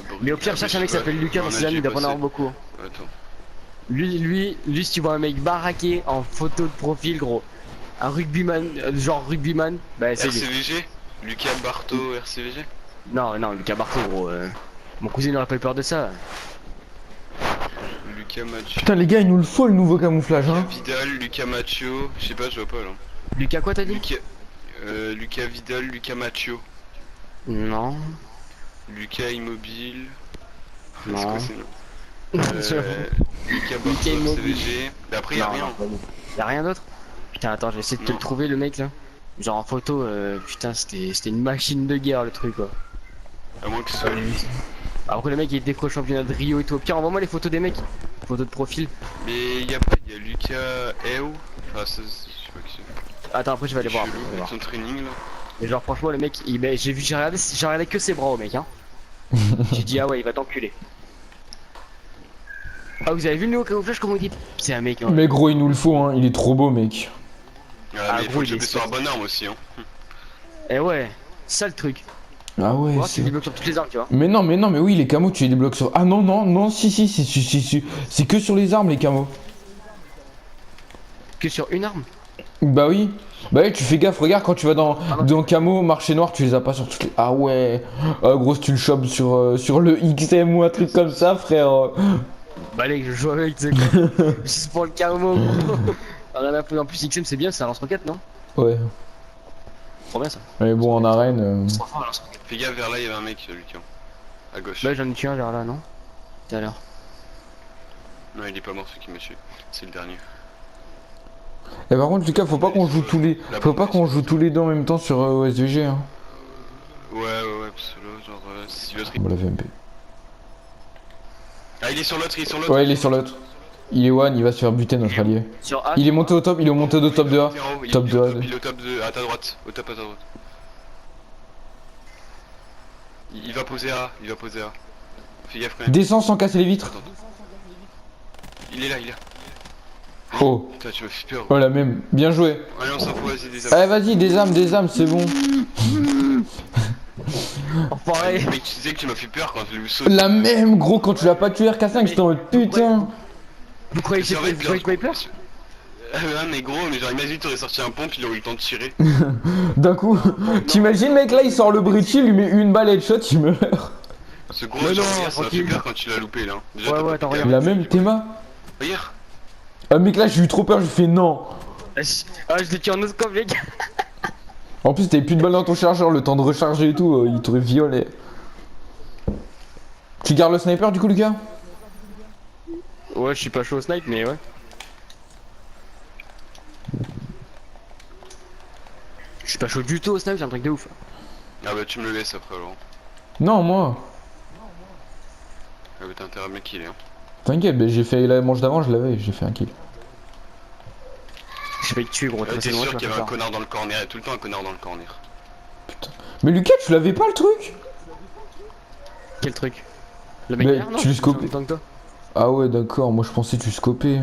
Brune. Mais au pire, Ah, cherche mais un mec qui je sais s'appelle pas, Lucas dans on a ses amis, dû il doit pas en passer. avoir beaucoup. Attends. Lui, si tu vois un mec baraqué en photo de profil, gros, un rugbyman, genre rugbyman, bah c'est lui. RCVG? Lucas Barto, RCVG? Non, Lucas Bartho, gros. Mon cousin n'aurait pas eu peur de ça. Lucas Macho. Putain, les gars, il nous le faut le nouveau camouflage, hein. Vidal, Lucas Macho. Je sais pas, je vois pas là. Lucas, quoi t'as dit? Lucas Vidal, Lucas Macho. Non. Lucas Immobile. Non. C'est quoi ces noms Lucas Bartos, Immobile. CVG. Mais après, y'a Non, rien. non, y'a rien d'autre? Putain, attends, je vais essayer de te Non. le trouver, le mec là. Genre en photo, putain, c'était une machine de guerre le truc quoi. À moins que ce soit lui. Après, le mec il était pro championnat de Rio et tout. Au pire, envoie-moi les photos des mecs. Photos de profil. Mais y'a pas, y'a Lucas Eo. Enfin, ça, je sais pas qui c'est. Attends, après, je vais aller voir. Chelou, Je vais voir. avec son training là. Mais genre, franchement, le mec, j'ai regardé que ses bras au mec, hein. J'ai dit, ah ouais, il va t'enculer. Ah, vous avez vu le nouveau camouflage, comment il dit? C'est un mec, hein. Mais gros, il nous le faut, hein. Il est trop beau, mec. Ah, mais gros, faut il est choper sur la space. bonne arme aussi, hein. Eh ouais, ça le truc. Ah ouais, Moi, c'est. tu débloques sur toutes les armes, tu vois. Mais non, mais oui, les camos, tu les débloques sur. Ah non, non, non, si. C'est que sur les armes, les camos. Que sur une arme. Bah oui. Bah oui, tu fais gaffe, regarde quand tu vas dans camo, marché noir, tu les as pas sur toutes les. Ah ouais. Ah gros, si tu le chopes sur le XM ou un truc comme ça, frère. Bah allez, je joue avec, tu sais quoi. Juste pour le camo. Rien à foutre. En plus, XM, c'est bien, c'est un lance-roquette, non? Ouais. Trop bien ça. Mais bon, en arène. C'est trop fort, un lance-roquette. Fais gaffe, vers là, y'avait un mec, Lucas. À gauche. Bah, j'en ai tué un vers là, non? Tout à l'heure. Non, il est pas mort, celui qui m'a tué. C'est le dernier. Et par contre, Lucas, faut pas qu'on joue tous les. Faut pas qu'on joue tous les deux en même temps sur OSVG, hein. Ouais, parce que là, genre, si l'autre. Bon, la VMP. Ah, il est sur l'autre, il est sur l'autre. Ouais, il est sur l'autre. Il est one, il va se faire buter, notre allié. Sur A. Il est monté au top, il est monté au top de A. Il est Top de A. Il est au top de. À ta droite. Au top à ta droite. Il va poser A. Fais gaffe quand même. Descends sans casser les vitres. Attends. Il est là. Oh. Putain, tu m'as fait peur. Oh, la même. Bien joué. Allez, on s'en fout, vas-y, des Allez, vas-y, des âmes, c'est bon. Enfoiré. Mec, tu sais que tu m'as fait peur quand je l'ai sauté. La même, gros, quand tu l'as pas tué RK5, j'étais en mode putain. Vous croyez que j'ai C'est vrai, vous croyez que j'ai peur? Ah ouais, mais gros, mais genre imagine t'aurais sorti un pompe, il aurait eu le temps de tirer. D'un coup, t'imagines, mec, là, il sort le bridge, il lui met une balle headshot, il meurt. Ce gros, Mais genre, non, regarde, ça m'a fait tranquille. peur quand tu l'as loupé là. Déjà, Ouais, t'as ouais, pas attends, pu regarde. La même, Théma. Regarde. Ah, mec, là, j'ai eu trop peur, j'ai fait non. Ah, je l'ai tué en oscope, les gars. En plus, t'avais plus de balles dans ton chargeur, le temps de recharger et tout, il t'aurait violé. Tu gardes le sniper du coup, Lucas? Ouais, je suis pas chaud au snipe, mais ouais. Je suis pas chaud du tout au snipe, j'ai un truc de ouf. Ah bah tu me le laisses après alors. Non, moi. Ah bah t'as intérêt à me killer. Hein. T'inquiète, mais j'ai fait la manche d'avant, je l'avais, j'ai fait un kill. Je vais te tuer, gros. T'es loin, sûr tu qu'il y vas avait un faire. connard dans le corner, il y a tout le temps un connard dans le corner. Mais Lucas, tu l'avais pas le truc? Quel truc? Le mec Mais derrière, non? tu le scopes. En même temps que toi. Ah ouais, d'accord, moi je pensais que tu scopais.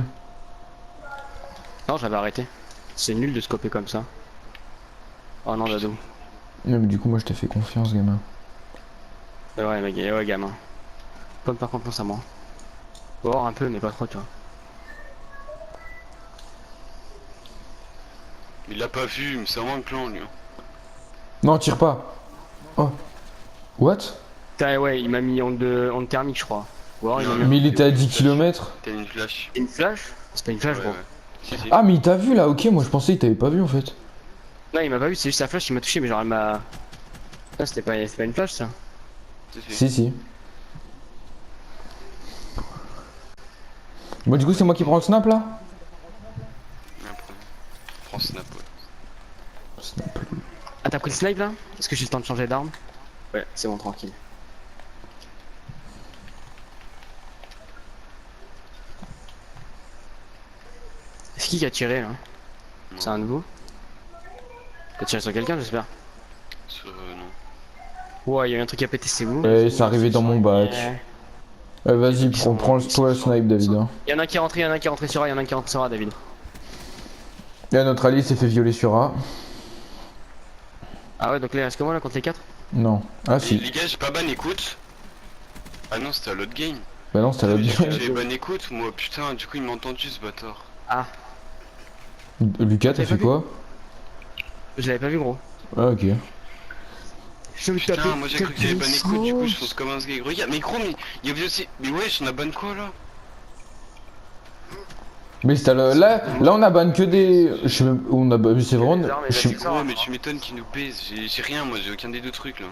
Non, j'avais arrêté. C'est nul de scoper comme ça. Oh non, Dado. Mais du coup, moi je t'ai fait confiance, gamin. Ouais, mec, ouais, gamin. Pas me faire confiance à moi. Faut voir un peu, mais pas trop, tu vois. Il l'a pas vu, mais c'est vraiment un clan lui. Hein. Non, tire pas. Oh. What? Putain, ouais, il m'a mis onde thermique, je crois. Ou alors, il m'a mis Mais il était à 10 km. T'as une flash. une flash. C'est pas une flash, Ouais, gros. ouais. Si, si. Ah, mais il t'a vu là, ok, moi je pensais qu'il t'avait pas vu en fait. Non, il m'a pas vu, c'est juste la flash qui m'a touché, mais genre, elle m'a. Ah, c'était pas une flash, ça. Si. Bon, du coup, c'est moi qui prends le snap là? Après. Prends snap, ouais. Snap. Ah, t'as pris le snipe là? Est-ce que j'ai le temps de changer d'arme? Ouais, c'est bon, tranquille. C'est qui a tiré là? C'est un nouveau? T'as tiré sur quelqu'un, j'espère? Sur non. Ouais, il y a eu un truc qui a pété, c'est où? Ouais, c'est arrivé dans mon bac. Vas-y, prends le snipe, David. Hein. Y'en a un qui est rentré, y'en a un qui est rentré sur A, y'en a un qui est rentré sur A, David. Et notre allié s'est fait violer sur A. Ah ouais, donc là, il reste que moi là contre les 4? Non. Ah Et si. les gars, j'ai pas ban écoute. Ah non, c'était à l'autre game. Bah non, c'était la J'avais ban écoute, moi putain, du coup il m'a entendu ce bâtard. Ah, Lucas, t'as fait quoi? je l'avais pas vu, gros. Ah, ok. Je me Putain, moi j'ai cru que j'avais ban écoute, du coup je fonce comme un sgeg. Regarde, mais gros, mais il y avait aussi. Mais wesh, on a ban quoi là? Mais c'était là, on a ban que des. Je sais même. On a ban. C'est vraiment. Des armes et je sais- des Gros, mais tu m'étonnes qu'ils nous baisent. J'ai rien, moi j'ai aucun des deux trucs là.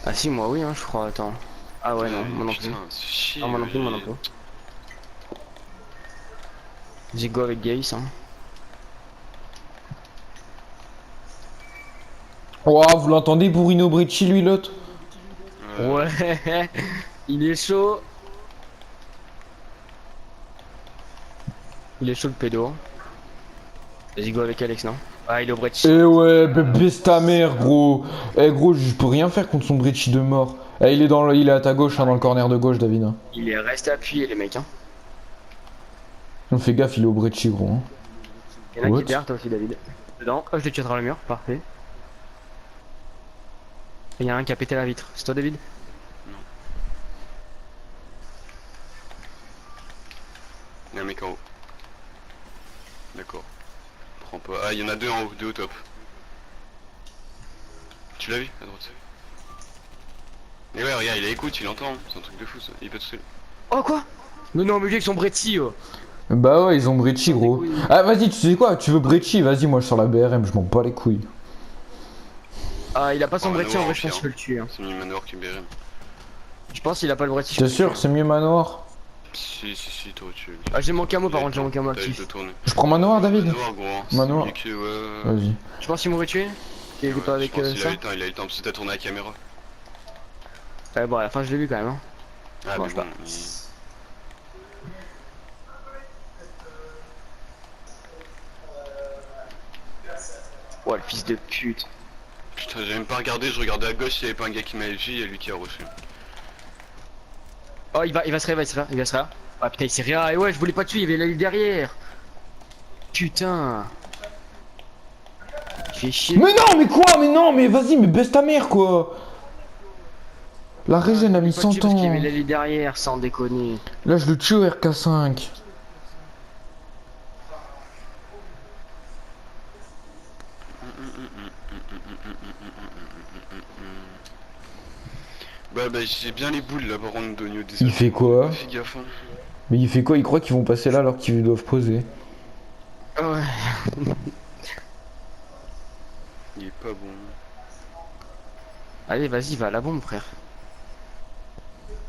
Ah si, moi oui, hein, je crois, attends. Ah ouais, non, moi non plus. Putain, c'est chier. Ah, moi non plus, moi non plus. J'ai go avec Gaïs, hein. Oh, vous l'entendez, Bruno Brecci, lui, l'autre? Ouais, il est chaud. Il est chaud le pédo. Vas-y, go avec Alex, non? Ah, il est au bridge. Eh ouais, baisse ta mère, gros. Eh, gros, je peux rien faire contre son Brecci de mort. Eh, il est à ta gauche, hein, dans le corner de gauche, David. Hein. Il est resté appuyé, les mecs, hein. On fait gaffe, il est au Brecci, gros. Hein. Il y en a qui What? est derrière toi aussi, David. Dedans. Oh, je l'ai tué à travers le mur, parfait. Il y a un qui a pété la vitre. C'est toi, David? Il y a un mec en haut. D'accord. Prends pas. Ah, il y en a deux en haut, deux au top. Tu l'as vu à droite? Mais ouais, regarde, il a écoute, il entend. C'est un truc de fou ça. Il est pas tout seul. Oh, quoi? Non, non, mais lui avec son Bretzi, oh. Bah ouais, ils ont Brecci, gros. Ah, vas-y, tu sais quoi? Tu veux Brecci? Vas-y, moi, je sors la BRM, je m'en bats les couilles. Ah, il a pas son Oh, Bretzi, en Manoir, vrai, je pense que je peux le tuer. Hein. C'est mis Manoir qui me BRM. Je pense qu'il a pas le Bretzi. T'es sûr, c'est mieux Manoir? Si, toi tu. Ah, j'ai mon camo, par contre, j'ai mon camo T'as actif. de tourner. Je prends Manoir, David? Manoir, gros. Hein. Manoir. C'est lui qui- ouais. Vas-y. Je pense qu'il m'aurait tué. Il était pas avec je pense qu'il ça. a eu le temps, il a eu le temps parce que t'as tourné la caméra. Ouais, bon, à la fin, je l'ai vu quand même. Hein. Ah, Bon, mais je bon. sais pas. Oh, le fils de pute. Putain, j'ai même pas regardé, je regardais à gauche, il y avait pas un gars qui m'avait vu, il y a lui qui a rushé. Oh, il va se réveiller, il va se réveiller. Ah putain, il s'est rien. Et ouais, je voulais pas te tuer, il y avait la ligne derrière. Putain. Fais chier. Mais non, mais quoi? Mais non, mais vas-y, mais baisse ta mère, quoi. La régène a mis Je voulais pas te 100 tuer parce qu'il y ans. avait la ligne derrière, sans déconner. Là, je le tue au RK5. Bah, j'ai bien les boules là, par contre, de Nio Il fait quoi? Fais gaffe, hein. Mais il fait quoi? Il croit qu'ils vont passer là alors qu'ils doivent poser. Ouais. Il est pas bon. Allez, vas-y, va à la bombe, frère.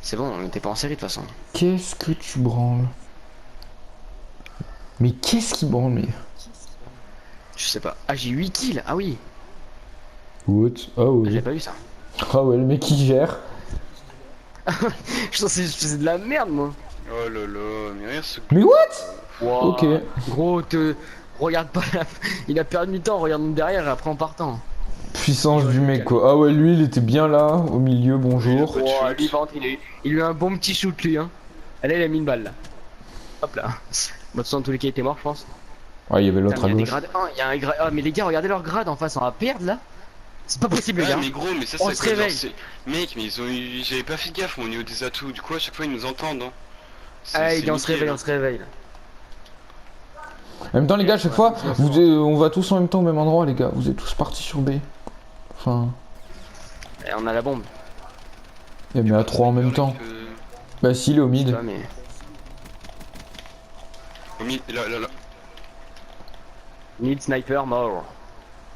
C'est bon, on était pas en série de toute façon. Qu'est-ce que tu branles? Mais qu'est-ce qui branle, mais... Je sais pas. Ah, j'ai 8 kills. Ah oui. What? Ah Ah, ouais. j'ai pas vu ça. Ah ouais, le mec il gère. Je pensais que je faisais de la merde, moi. Oh là là, mais regarde ce. Mais what? Wow. Ok. Gros, regarde pas la... Il a perdu du temps, regarde derrière et après en partant. Puissance du mec quoi. Ah ouais, lui il était bien là, au milieu, bonjour. Pas de Wow, shoot. lui, par contre, il a eu un bon petit shoot, lui, hein. Ah, là, il a mis une balle, là. Hop là. Bon, de toute façon, dans tous les cas, il était mort, je pense. Ouais, il y avait l'autre Putain, à mais il y a des gauche. grades 1, il y a un grade... Ah, mais les gars, regardez leur grade en face, on va perdre, là. C'est pas possible, les Ah gars. mais gros, mais ça On c'est se quoi, genre, réveille. Mec, mais ils ont eu. J'avais pas fait gaffe moi, au niveau des atouts, du coup à chaque fois ils nous entendent hein. Ah, les gars, on se nickel, réveille, hein. on se réveille, là. En même temps les gars, à chaque fois, on va tous en même temps au même endroit les gars. Vous êtes tous partis sur B. Enfin... Et on a la bombe. Eh, mais à 3 en même temps. Bah si, il est au Tu mid. vois, mais... Au milieu, là. Mid sniper mort.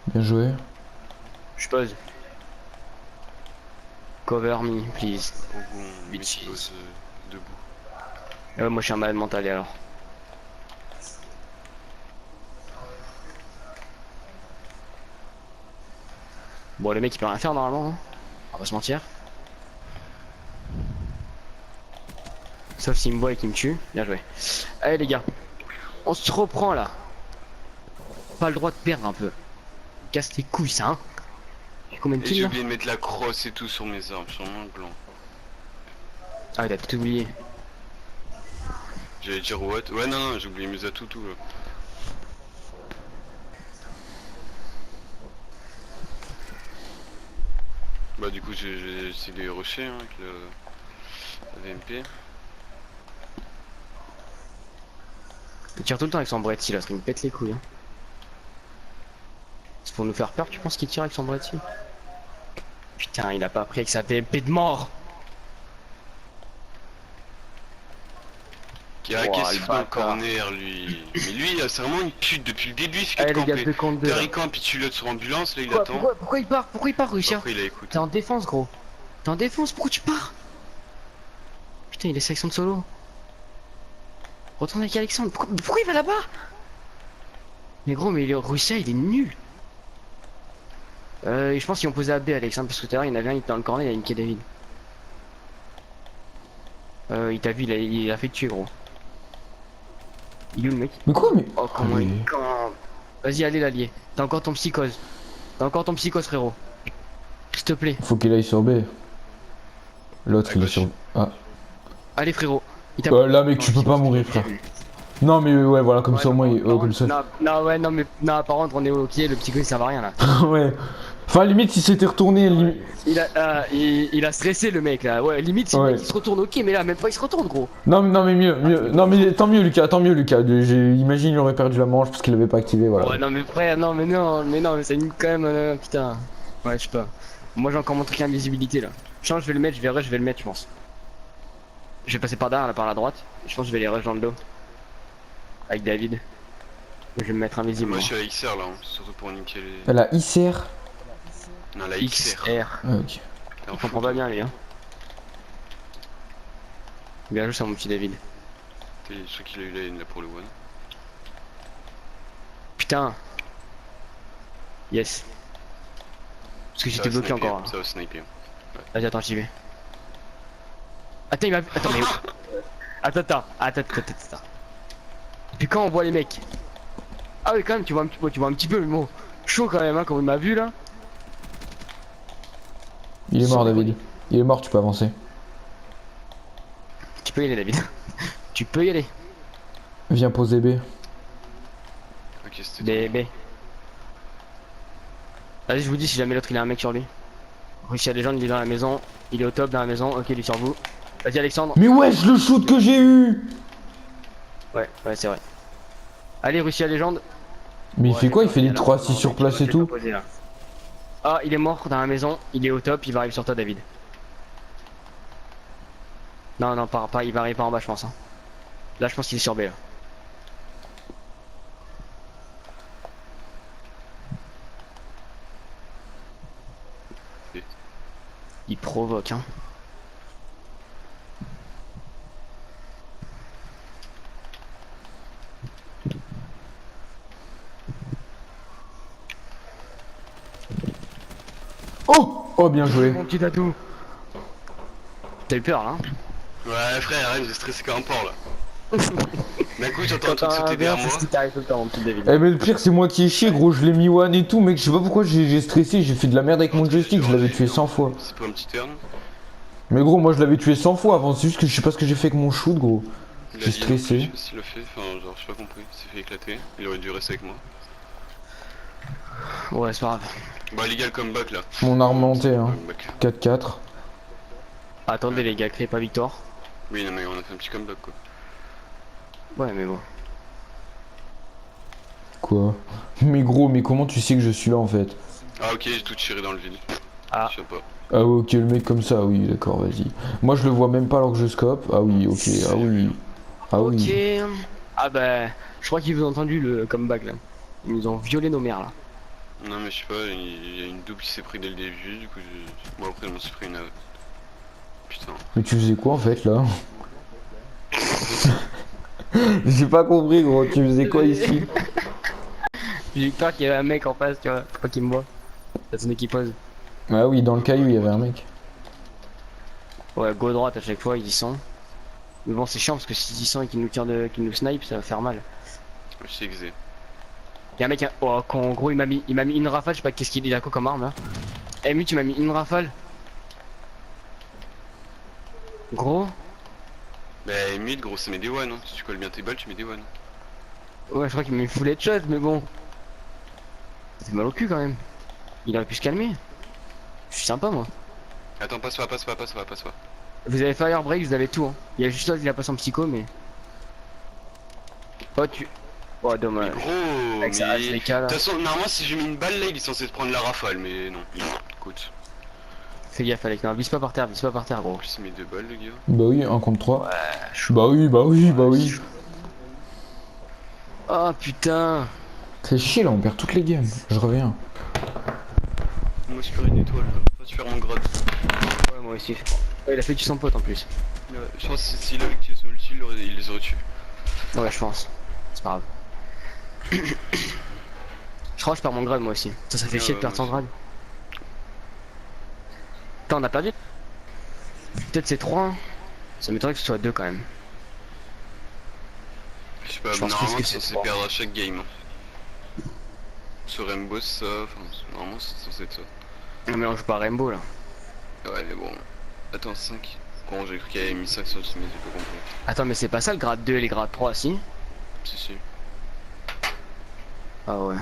Bien joué. Je pose. Cover me, please. Oh, bon, mec, Bitches. il pose, debout. Moi je suis un malade mental et alors. Bon le mec il peut rien faire normalement, hein. On va pas se mentir. Sauf s'il me voit et qu'il me tue. Bien joué. Allez les gars, on se reprend là. Pas le droit de perdre un peu. Casse les couilles ça hein. Combien de Et kills j'ai là? oublié de mettre la crosse et tout sur mes armes, sur mon blanc. Ah il a tout oublié. J'allais dire what? Ouais non, j'ai oublié mes atouts tout là. Bah du coup j'ai essayé de les rusher hein, avec la VMP. Il tire tout le temps avec son Bretzi là, ça me pète les couilles hein. C'est pour nous faire peur, tu penses qu'il tire avec son Bretzi? Putain, il a pas appris avec sa VMP de mort. Qui a Ouah, hacké le ce dans le bâtard. corner lui. Mais lui c'est vraiment une pute depuis le début il fait que Allez de les gars, camper. 2 contre 2. Derrick camp puis tu l'autres sur ambulance là il Pourquoi, attend. pourquoi il part? Pourquoi il part, Russia? Après il a écouté. T'es en défense gros. T'es en défense, pourquoi tu pars? Putain, il est sélection de solo. Retourne avec Alexandre. Pourquoi il va là-bas? Mais gros, mais Russia, il est nul. Je pense qu'ils ont posé AB Alexandre parce que tout à l'heure il y en avait un, il était dans le corner, il a niqué David. Il t'a vu, il a fait tuer gros. Il est où le mec? Mais quoi, mais. Oh comment Mais- comment... Vas-y, allez l'allié. T'as encore ton psychose. T'as encore ton psychose frérot. S'il te plaît. Faut qu'il aille sur B. L'autre, À il est gauche. sur. Ah. Allez frérot. Il t'a... Là, mec, tu peux pas mourir, frère. Non, mais ouais, voilà, comme ça, au moins, comme ça. Non, ouais, non, mais non, par contre, on est ok, le psycho il sert à rien là. Ouais. Enfin, limite, s'il s'était retourné, limite. Il a stressé le mec là. Ouais, limite, si le Ouais. mec il se retourne, ok, mais là, même pas il se retourne gros. Non, mais mieux. Non, mais tant mieux, Lucas, tant mieux, Lucas. Imagine, il aurait perdu la manche parce qu'il avait pas activé, voilà. Ouais, non, mais frère, non, mais c'est une quand même, putain. Ouais, je sais pas. Moi, j'ai encore mon truc invisibilité là. Je pense que je vais le mettre, je vais le mettre, je pense. Je vais passer par derrière, là, par la droite. Je pense que je vais les rush dans le dos. Avec David. Je vais me mettre invisible. Moi je suis à XR là, hein, surtout pour niquer les. Elle a ICR. Non, la XR. XR. Ah, ok. On comprend pas bien, les gars. Bien joué, ça, mon petit David. Je sais qu'il a eu la haine là pour le one. Putain. Yes. Parce que j'étais bloqué encore. Hein. Ça va sniper. Vas-y, attends, j'y vais. Attends, il va. Attends, mais. Attends. Depuis quand on voit les mecs? Ah oui, quand même, tu vois un petit peu, mais bon. Chaud quand même, hein, comme il m'a vu là. Il est mort, David. Il est mort, tu peux avancer. Tu peux y aller, David. Tu peux y aller. Viens poser B. Ok, c'était. B. Vas-y, je vous dis si jamais l'autre il a un mec sur lui. Russia des gens, il est dans la maison. Il est au top dans la maison. Ok, il est sur vous. Vas-y, Alexandre. Mais wesh, le shoot que j'ai eu! Ouais, c'est vrai. Allez, Russia légende. Mais il fait quoi? Il fait des alors, 3-6 sur place et tout? Ah, il est mort dans la maison. Il est au top. Il va arriver sur toi, David. Non, pas. Il va arriver par en bas, je pense. Hein. Là, je pense qu'il est sur B. Là. Il provoque, hein. Oh, bien joué. Mon petit tatou. T'as eu peur là? Hein. Ouais, frère, arrête, j'ai stressé comme un porc là. D'un coup, j'entends un Quand truc sauter t'as derrière c'est moi. ce qui t'arrive tout le temps, mon petit David. Eh mais le pire c'est moi qui ai chié gros, je l'ai mis one et tout mec, je sais pas pourquoi j'ai stressé, j'ai fait de la merde avec mon joystick, je l'avais tué 100 fois. C'est pas un petit turn. Mais gros moi je l'avais tué 100 fois avant, c'est juste que je sais pas ce que j'ai fait avec mon shoot gros. Il a J'ai dit, stressé. Je sais pas s'il l'a fait, enfin, genre, j'ai pas compris. Il s'est fait éclater. Il aurait dû rester avec moi. Ouais, c'est pas grave. Bah, légal comeback là. Mon arme montée hein, Comeback. 4-4. Attendez les gars, créez pas victoire. Oui, non, mais on a fait un petit comeback quoi. Ouais, mais bon. Quoi? Mais gros, mais comment tu sais que je suis là en fait? Ah, ok, j'ai tout tiré dans le vide. Ah. Je sais pas. Ah ouais, ok, le mec comme ça, oui d'accord, vas-y. Moi je le vois même pas alors que je scope. Ah oui, ok, ah oui. Ah Ok. oui. Ah bah, je crois qu'ils vous ont entendu le comeback là. Ils nous ont violé nos mères là. Non, mais je sais pas, il y a une double qui s'est pris dès le début, du coup, bon, après, je m'en suis pris une. Putain. Mais tu faisais quoi en fait là? J'ai pas compris gros, tu faisais quoi ici? J'ai peur qu'il y avait un mec en face, tu vois, faut pas qu'il me voit. T'as son équipe pose. Ah oui, dans le caillou il y avait un mec. Ouais, go droite à chaque fois, ils y sont. Mais bon, c'est chiant parce que s'ils y sont et qu'ils nous tirent qu'ils nous snipe, ça va faire mal. Je sais exé. Y'a un mec, oh, en gros, il m'a mis une rafale, je sais pas qu'est-ce qu'il a quoi comme arme là. Eh, lui, tu m'as mis une rafale. Gros. Bah, mid, gros, c'est mes day one, hein. Si tu colles bien tes balles, tu mets des one. Ouais, je crois qu'il m'a mis full headshot, mais bon. Ça fait mal au cul quand même. Il aurait pu se calmer. Je suis sympa, moi. Attends, passe pas. Vous avez Fire Break, vous avez tout. Hein. Il y a juste là, il a pas son psycho, mais. Oh, tu. Oh, dommage. Gros, Avec sa mais. HDK, De là. toute façon, normalement, si j'ai mis une balle là, il est censé se prendre la rafale, mais non. Écoute. Fais gaffe, Alex. Non, vise pas par terre, gros. En plus, il met 2 balles, le gars. Bah oui, 1 contre 3. Bah oui. Oh putain. C'est chier là, on perd toutes les games. Je reviens. Moi, je perds une étoile, là. Moi, je perds mon grade. Ouais, moi aussi. Ouais, il a fait tuer son pote en plus. Ouais, je pense que s'il avait tué son ulti, il les aurait tués. Ouais, je pense. C'est pas grave. Je crois que je perds mon grade moi aussi. Ça fait chier de perdre son grade. Putain, on a perdu. Peut-être c'est 3. Ça m'étonnerait que ce soit 2 quand même. Je sais pas, Je pense normalement que c'est c'est censé trois. perdre à chaque game. Sur Rainbow ça, enfin normalement c'est censé être ça. Non mais on joue pas à Rainbow là. Ouais mais bon. Attends 5. Quand j'ai cru qu'il avait mis 5 sur le team, j'ai pas compris. Attends mais c'est pas ça le grade 2 et les grades 3 si. Si si. Ah ouais.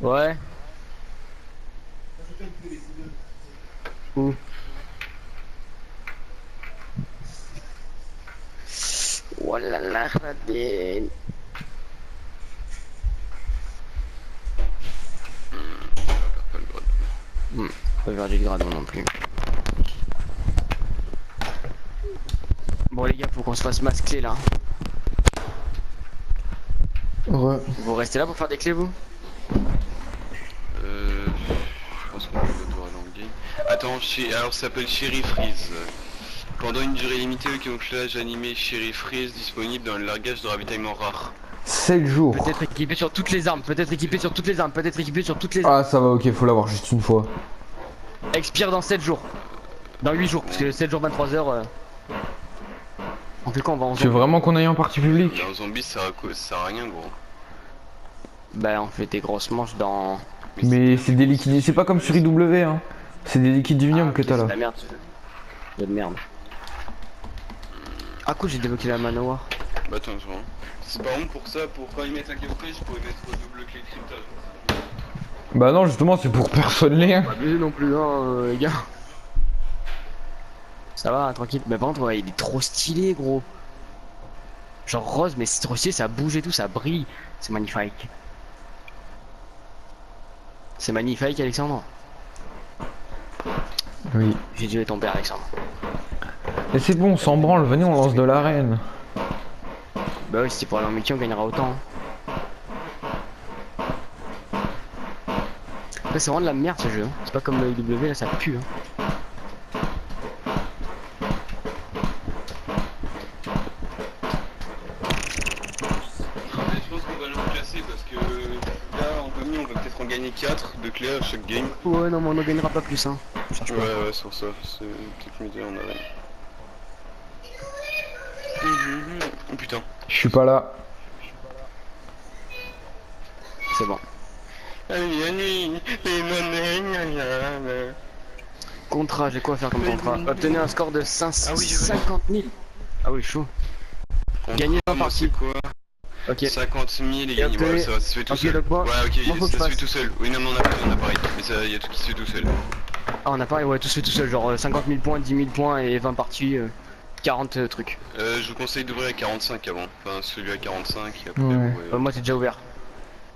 Ouais. Où? Oh là là, radine. Pas le grade. Pas vers du grade non plus. Bon les gars, faut qu'on se fasse mascler là. Ouais. Vous restez là pour faire des clés vous? Je pense qu'on va devoir aller en game. Attends, alors ça s'appelle Cherry Freeze. Pendant une durée limitée, le camouflage animé Cherry Freeze disponible dans le largage de ravitaillement rare. 7 jours. Peut-être équipé sur toutes les armes, peut-être équipé sur toutes les armes, peut-être équipé sur toutes les armes. Ah, ça va, ok, faut l'avoir juste une fois. Expire dans 7 jours. Dans 8 jours, parce que 7 jours 23 heures. On fait quoi, on va en Tu veux zombie? vraiment qu'on aille en partie publique? Mais un zombie ça sert à rien gros. Bah on fait des grosses manches dans... Mais c'est des liquides, c'est pas comme sur IW, hein. C'est des liquides d'unium que t'as là. C'est de la merde. C'est de merde. Ah cool, j'ai débloqué la manoir. Bah attends, je vois. C'est par contre pour ça, pour quand ils mettent un camouflage, je pourrais mettre double clé de cryptage. Bah non, justement, c'est pour personne les. Pas abusé non plus, hein, les gars. Ça va, tranquille. Mais par contre, ouais, il est trop stylé, gros. Genre rose, mais c'est trop stylé, ça bouge et tout, ça brille. C'est magnifique. C'est magnifique, Alexandre. Oui. J'ai tué ton père, Alexandre. Mais c'est bon, on s'en branle, venez, on lance de l'arène. Bah oui, si c'est pour aller en multi, on gagnera autant. Après, c'est vraiment de la merde ce jeu. Hein. C'est pas comme le IW, là, ça pue. Hein. Mais je pense qu'on va le reclasser parce que là en demi on va peut-être en gagner 4 de clés à chaque game. Ouais, non, mais on en gagnera pas plus. Hein. Ouais, ouais, sur ça, c'est peut-être mieux en arène. Oh putain. Je suis pas là. C'est bon. Contrat, j'ai quoi à faire comme contrat? Obtenir un score de 5... 50 000. Ah oui, chaud. Gagner Contrat, un moi, parti. c'est quoi? Ok. 50 000 et gagner. obtenir- Ouais, ça se fait tout Ok, seul. donc moi- Ouais, ok, moi, faut que je ça se fasse. fait tout seul. Oui, non, mais on a pareil. Mais ça, y a tout qui se fait tout seul. Ah, on a pareil, ouais, tout se fait tout seul. Genre 50 000 points, 10 000 points et 20 parties, 40 trucs. Je vous conseille d'ouvrir à 45 avant. Enfin, celui à 45 et après. Ouais. ouais. Moi, c'est déjà ouvert.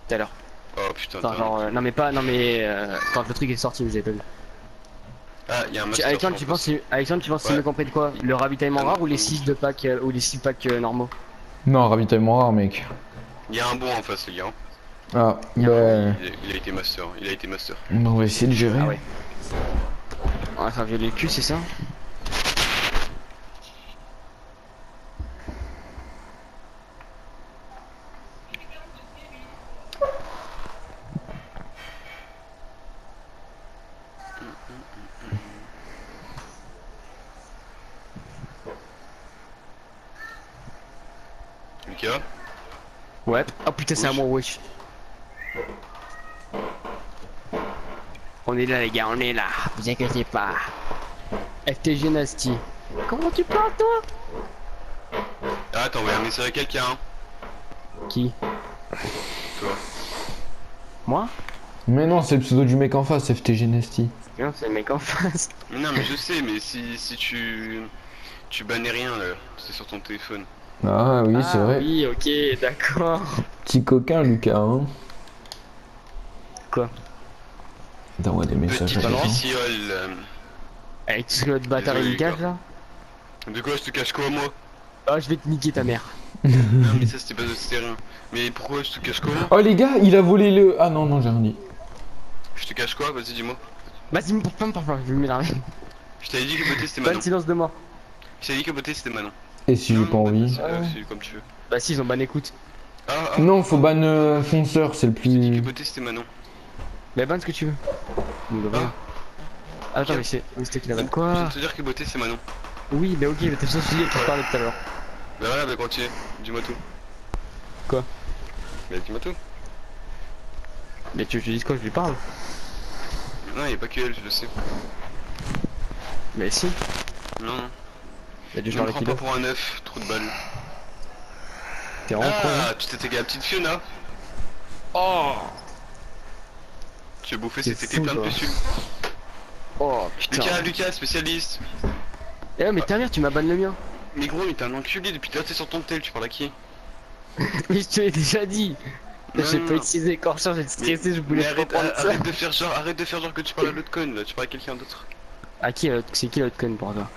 Tout à l'heure. Oh putain, Enfin, t'as genre, un- non, mais pas. Non, mais. Quand le truc est sorti, vous avez pas vu. Ah, y'a un master. Alexandre, en tu face. penses, Alexandre, tu penses que c'est Ouais. mieux qu'on prenne quoi? Le ravitaillement Ah non, rare ou les non. 6 de pack ou les 6 packs normaux? Non, ravitaillement rare, mec. Y'a un bon en face, les gars. Ah, bah. Il a été master. Il a été master. On va essayer de gérer. Ah ouais. On va faire violer le cul, c'est ça? Lucas. Ouais. Oh putain, c'est à moi, wesh. On est là, les gars, on est là. Vous inquiétez pas. FTG Nasty. Comment tu parles, toi? Ah, attends, on va un message à quelqu'un. Hein. Qui? Toi. Moi? Mais non, c'est le pseudo du mec en face, FTG Nasty. Non, c'est le mec en face. Mais non, mais je sais, mais si tu. Tu bannais rien là, c'est sur ton téléphone. Ah oui, c'est vrai. Oui, ok, d'accord. Petit coquin, Lucas, hein. Quoi? Envoie des messages Petite à quelqu'un. fiole. Avec tout ce que votre bâtard il Désolé, me cache gars. là? De quoi je te cache quoi moi? Ah, je vais te niquer ta mère. Non mais ça c'était pas c'était rien. Mais pourquoi je te cache quoi? Oh les gars, il a volé le... Ah non, non, j'ai rien dit. Je te cache quoi? Vas-y dis-moi. Vas-y, me parle pas, je vais m'énerver. Je t'avais dit que beauté c'était Pas Manon. de silence de mort. Je t'avais dit que beauté c'était Manon. Et si j'ai Non, pas non, envie? c'est comme tu veux. Bah si, ils ont ban écoute. Ah Non, faut ban fonceur, c'est le je t'ai dit que plus... beauté c'était Manon. Bah ban ce que tu veux. Bon, bah, voilà. Ah, attends, mais c'était qui la ban? Je Quoi? viens de te dire que beauté c'est Manon. Oui, mais ok, mais t'as juste dit que je parlais tout à l'heure. Bah voilà, bah continue. Dis-moi tout. Quoi? Bah dis-moi tout. Mais tu veux que je te dise quoi? Je lui parle. Non, y'a pas que elle, je le sais. Mais si. Non, non. Y'a dû Je me parler prends qui pas d'autre? pour un œuf, trop de balles. T'es vraiment con, hein? Ah, tu t'es tagué la petite Fiona. Oh! Tu as bouffé C'est cet été fou, plein de toi. pustules. Oh putain! Lucas, spécialiste. Eh mais ta mère, tu m'as ban le mien! Mais gros, mais t'es un enculé depuis là, t'es sur ton tel, tu parles à qui? Mais je te l'ai déjà dit! Non, J'ai non, pas non. utilisé Corsair, j'ai stressé, je voulais Mais pas prendre ça! arrête de faire genre que tu parles à l'autre con là, tu parles à quelqu'un d'autre. À qui c'est qui l'autre conne pour toi?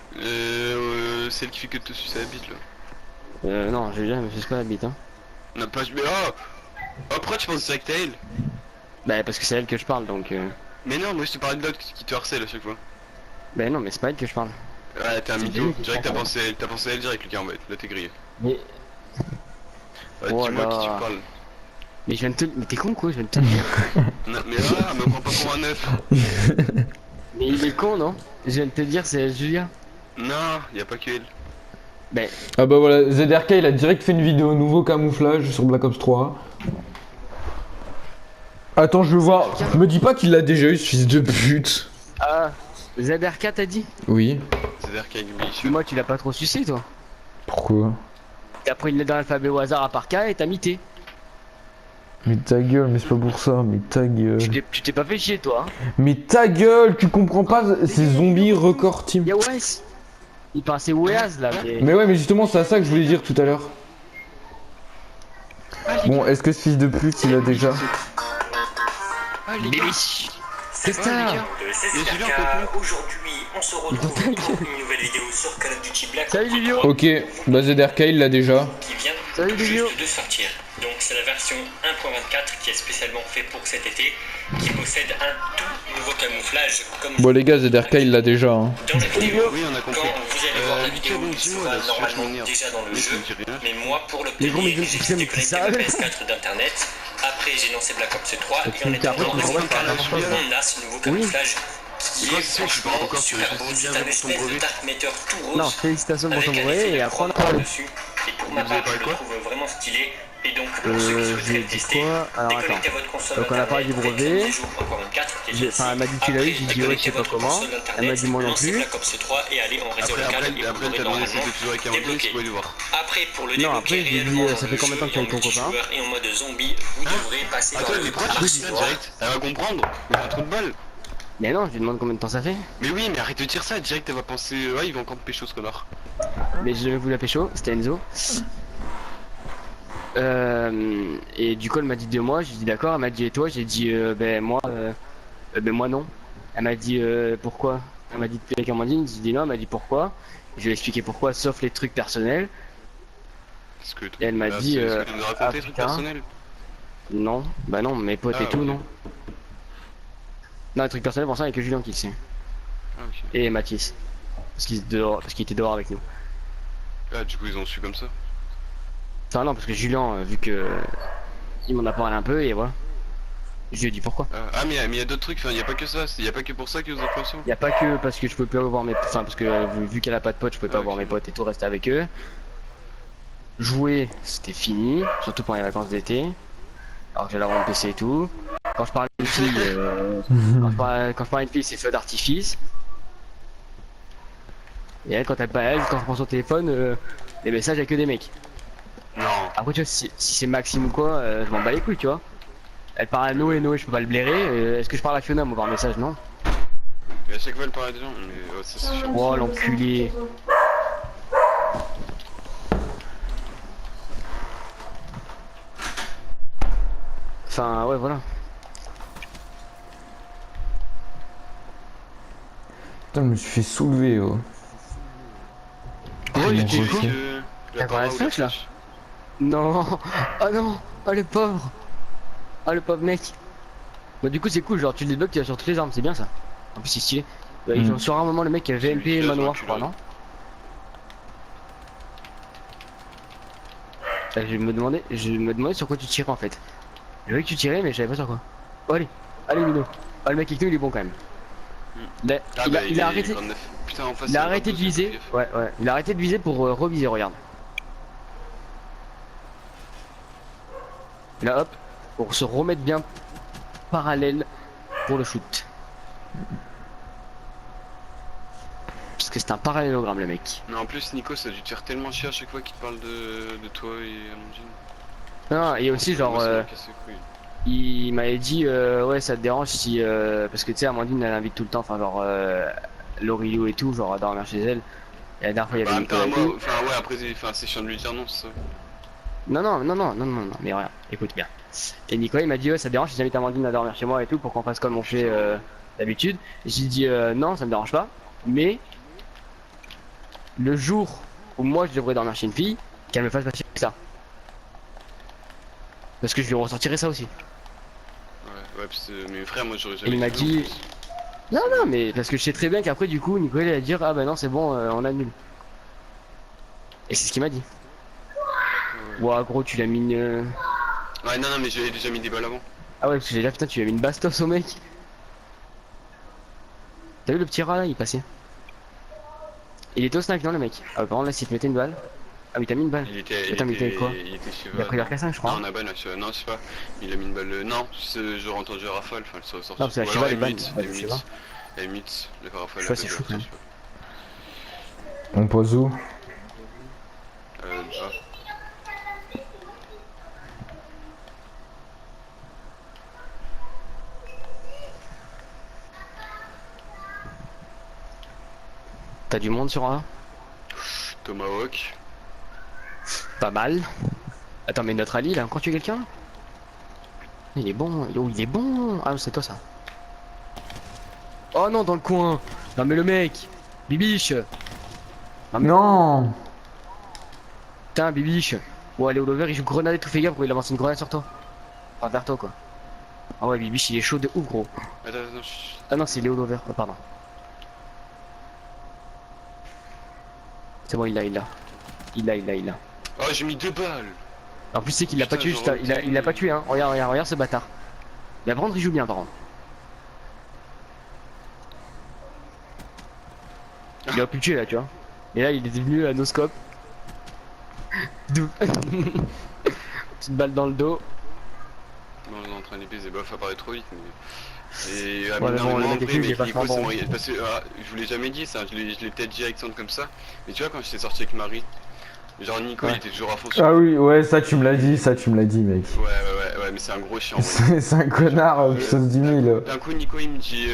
Celle qui fait que te sucer la bite là. Non, j'ai jamais fait pas la bite, hein. Non, pas, mais oh! Oh, pourquoi tu penses direct à elle? Bah parce que c'est elle que je parle donc Mais non, moi je te parlais de l'autre qui te harcèle à chaque fois. Bah non mais c'est pas elle que je parle. Ouais, t'es un C'est mytho, lui qui direct parle. t'as pensé à elle direct Lucas en fait, là t'es grillé. Mais. Ouais, Oh dis-moi là. qui tu parles. Mais je viens de te. Mais t'es con quoi, je viens de te le dire. Non, mais voilà, me prends pas pour un œuf. Mais il est con non? Je viens de te dire c'est Julia. Non, y'a pas que elle. Bah Ah bah voilà, ZRK il a direct fait une vidéo nouveau camouflage sur Black Ops 3. Attends, je veux voir. Me dis pas qu'il l'a déjà eu ce fils de pute. ah ZRK t'as dit? Oui. C'est-à-dire qu'avec Moi tu l'as pas trop sucé toi. Pourquoi? T'as pris une lettre dans l'alphabet au hasard à part K et t'as mité. Mais ta gueule, mais c'est pas pour ça, mais ta gueule. Tu t'es pas fait chier toi. Hein. Mais ta gueule, tu comprends pas ces zombies record team. Y'a Wes. Il pensait Weaz là mais. Mais ouais, mais justement, c'est à ça que je voulais dire tout à l'heure. Bon, est-ce que ce fils de pute il a déjà? Bébé. C'est ça. Mais j'ai vu un contenu. Aujourd'hui, on se retrouve pour une nouvelle vidéo sur Call of Duty Black Salut Ops Livio. 3 Ok, bah ZRK il l'a déjà. qui vient Salut, tout Livio. juste de sortir. Donc c'est la version 1.24 qui est spécialement fait pour cet été, qui possède un tout nouveau camouflage comme Bon les gars, ZRK il l'a déjà. Hein. dans la vidéo. Oui, on a Quand compris. vous allez voir la Lucas, vidéo, bon, il dis-moi sera là, je normalement m'énerve. déjà dans le Mais jeu. tu dis rien. Mais moi, pour le Les gros, mais payer, je j'ai sais, mais déconnecté ça, le ouais. PS4 d'internet. Après, j'ai lancé Black Ops 3 et en puis après, attendant, tu on me renvoies par a ce nouveau camouflage qui Moi, est c'est sûr, je suis pas franchement encore super sur- beau. je C'est viens un de ton espèce de brevet. Dark Matter tout rose. Non, félicitations pour ton Avec un brevet effet et de après on en croix parle. dessus. Et pour ma Vous avez part, je parlé le quoi trouve vraiment stylé. Et donc, pour ceux qui Je souhaiteraient lui ai le dit tester, quoi? Alors attends. déconnectez votre console Donc, on a parlé du internet, brevet. faites un jour 1.24 qui est J'ai- enfin, elle m'a dit que tu l'as eu, j'ai dit ouais, je sais pas comment. Elle m'a dit moi non lancez plus. Black Ops 3 et allez en réseau local et vous Après, l'aurez t'as demandé si normalement t'es toujours avec un débloqué. tu pouvais le voir. Après, pour le Non, débloquer après, j'ai dit, réellement ça fait dans combien de temps le que t'es avec ton jeu, en copain multijoueur et en mode zombie, vous devrez passer Attends, dans mais le pourquoi tu dis ça direct? Elle va comprendre. Il a trop de balles. Mais non, je lui demande combien de temps ça fait. Mais oui, mais arrête de dire ça, direct elle va penser ouais, il va encore me pécho ce connard. Mais j'ai jamais voulu la pécho, c'était Enzo. Et du coup elle m'a dit 2 mois, j'ai dit d'accord, elle m'a dit et toi, j'ai dit ben moi non. Elle m'a dit pourquoi. Elle m'a dit t'es avec Amandine, j'ai dit non, elle m'a dit pourquoi. Je lui ai expliqué pourquoi sauf les trucs personnels. Parce que Et elle m'a dit, est-ce que tu nous as raconté ah, des trucs putain. personnels? Non, bah non, mes potes Ah, et tout ok. non. Non les trucs personnels pour ça il y a que Julien qui le sait. Ah, ok. Et Mathis. Parce qu'il était dehors avec nous. Ah, du coup ils ont su comme ça. Enfin non parce que Julien vu que il m'en a parlé un peu et voilà. Je lui ai dit pourquoi. Ah, mais il y a d'autres trucs, enfin, il y a pas que ça, il y a pas que pour ça qu'ils ont fait ça. Y a pas que parce que je pouvais pas voir mes enfin parce que vu qu'elle a pas de potes je pouvais pas Ah, voir ok. mes potes et tout rester avec eux. Jouer c'était fini, surtout pendant les vacances d'été. Alors que j'allais avoir mon PC et tout. Quand je parlais d'une fille quand je parlais d'une fille c'est feu d'artifice. Et elle quand elle quand je prends son téléphone les messages avec que des mecs. Non. Après tu vois si c'est Maxime ou quoi je m'en bats les couilles tu vois. Elle parle à Noé je peux pas le blairer. Est-ce que je parle à Fiona m'envoie un message non? Mais à chaque fois elle parle à des gens, mais ouais, ça c'est sûr. Oh l'enculé. Enfin ouais voilà. Putain, je me suis fait soulever. Oh. Oh, il mon était Dieu. con. La voir la para ou la flèche, là? flèche. Non. Oh non. Oh le pauvre. Oh le pauvre mec. Bah du coup c'est cool, genre tu le débloques, tu as sur toutes les armes, c'est bien ça. En plus c'est stylé. Bah, ils Mm. ont sur un moment le mec qui a VMP et Celui-là, manoir je je crois, l'ai. non? Je me demandais sur quoi tu tirais en fait. Je voyais que tu tirais mais je savais pas sur quoi. Oh allez, allez Mino. Ah le mec avec nous il est bon quand même. Là, Ah il bah a arrêté. 49. Putain, en face, Il a arrêté de viser. Ouais ouais. Il a arrêté de viser pour reviser, regarde. Là hop, pour se remettre bien parallèle pour le shoot. Parce que c'est un parallélogramme le mec. Mais en plus, Nico, ça a dû te faire tellement chier à chaque fois qu'il te parle de toi et Amandine. Non, et aussi genre Moi, ça m'a cassé les couilles. il m'avait dit ouais ça te dérange si parce que tu sais Amandine elle invite tout le temps, enfin genre Lorilou et tout, genre à dormir chez elle. Et la dernière fois il y Bah, avait putain, Nicolas et moi, tout. enfin, ouais, après, c'est chiant de lui dire non, c'est ça. Non, mais rien, écoute bien. Et Nicolas il m'a dit ouais ça te dérange si j'invite Amandine à dormir chez moi et tout pour qu'on fasse comme on fait d'habitude. Et j'ai dit non ça me dérange pas, mais le jour où moi je devrais dormir chez une fille, qu'elle me fasse passer ça. Parce que je lui ressortirai ça aussi. Ouais, parce que mes frères, moi, j'aurais Et jamais il m'a fait dit en plus. non mais parce que je sais très bien qu'après du coup Nicolas il va dire ah bah non c'est bon on annule. Et c'est ce qu'il m'a dit. Ouah gros tu l'as mis une... Ouais, non, mais j'avais déjà mis des balles avant. Ah ouais parce que j'ai là putain tu lui as mis une bastos au mec. T'as vu le petit rat là il passait. Il était au snipe non le mec. Ah par contre là s'il te mettait une balle. Ah oui t'as mis une balle. Il était. Attends, mais t'avais quoi Il était chez Il a pris leur K5 je crois. Non, on a balle, non, je sais pas. Il a mis une balle. Non, j'aurais entendu rafale, enfin, ça sort. Non, parce que la Ou Shiva, alors, les balles, M8, c'est pas du Shiva. M8, le rafale. Je sais pas, c'est fou, quand même. On pose où? Ah. T'as du monde sur un? Tomahawk. Pas mal. Attends mais notre Ali il a encore tué quelqu'un? Il est bon, yo il est bon. Ah c'est toi ça. Oh non dans le coin. Non mais le mec. Bibiche. Non. Putain Bibiche. Oh allez Oliver il joue grenade et tout, fais gaffe gros, il avance une grenade sur toi. Enfin vers toi quoi. Ah ouais Bibiche il est chaud de ouf gros. Attends, chut. Ah non c'est Léo Lover, oh, pardon. C'est bon il l'a. Oh, j'ai mis 2 balles. En plus c'est qu'il l'a pas Putain, tué juste, j'aurais il l'a pas tué hein. Regarde ce bâtard. La Brand il joue bien par contre. Il a pu le tuer là tu vois. Et là il est devenu à noscope. Petite balle dans le dos. Non, on est en train de les baiser, bof, ça paraît trop vite, mais. Et Ouais, mais bon, le mec est cool, il est vachement bon. parce que je vous l'ai jamais dit ça, je l'ai peut-être dit à Alexandre comme ça, mais tu vois quand j'étais sorti avec Marie, genre Nico Ouais. il était toujours à fond sur. Ah oui, ouais, ça tu me l'as dit, mec. Ouais, mais c'est un gros chien. Ouais. C'est un connard, puissance 10 000. D'un coup Nico il me dit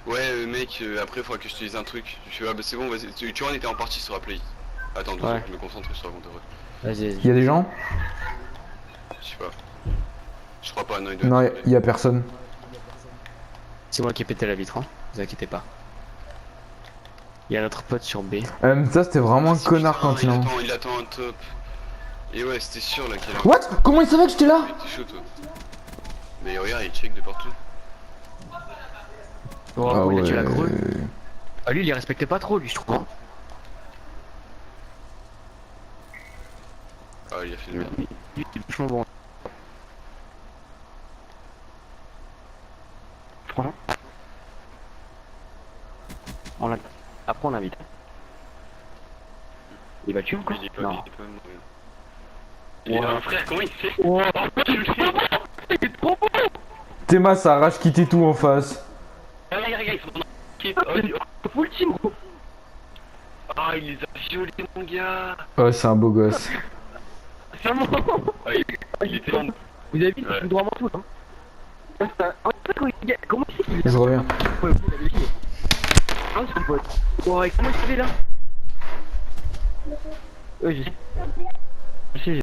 ouais mec après faudra que je te dise un truc. Je fais ah bah c'est bon vas-y, tu vois on était en partie sur la play. Attends, deux Ouais. secondes, je me concentre sur la compte de Vas-y. Il y a des gens? Je sais pas. Je crois pas, non il doit Non, être- il y a personne. C'est moi qui ai pété la vitre hein. Vous inquiétez pas. Il y a notre pote sur B. Ça c'était vraiment un Si, connard putain, quand il en... il attend un top. Et ouais c'était sûr là qu'il a. What? Comment il savait que j'étais là? Il était chaud toi. Mais regarde il check de partout. Oh, Ah il a tué la ouais. creux. Ah lui il les respectait pas trop lui je trouve. Ah il a fait le merde. Lui, il est vachement bon. Franchement. On l'a... Après on invite. Il va tuer encore? Il est pas, Non. il est pas mort. Il est un frère, comment il fait? Oh, Théma, ça arrache quitter tout en face. Regarde, ils sont dans full team gros. Ah il les a violés mon gars. Oh, c'est un beau gosse. C'est un moment. Ah il était en... Vous avez vu, Ouais. je suis droit à tout hein. Comment il fait qu'il Je reviens. Ouais, vous l'avez vu. Ah, son pote. Ouais, comment il fait là? Ouais, je sais.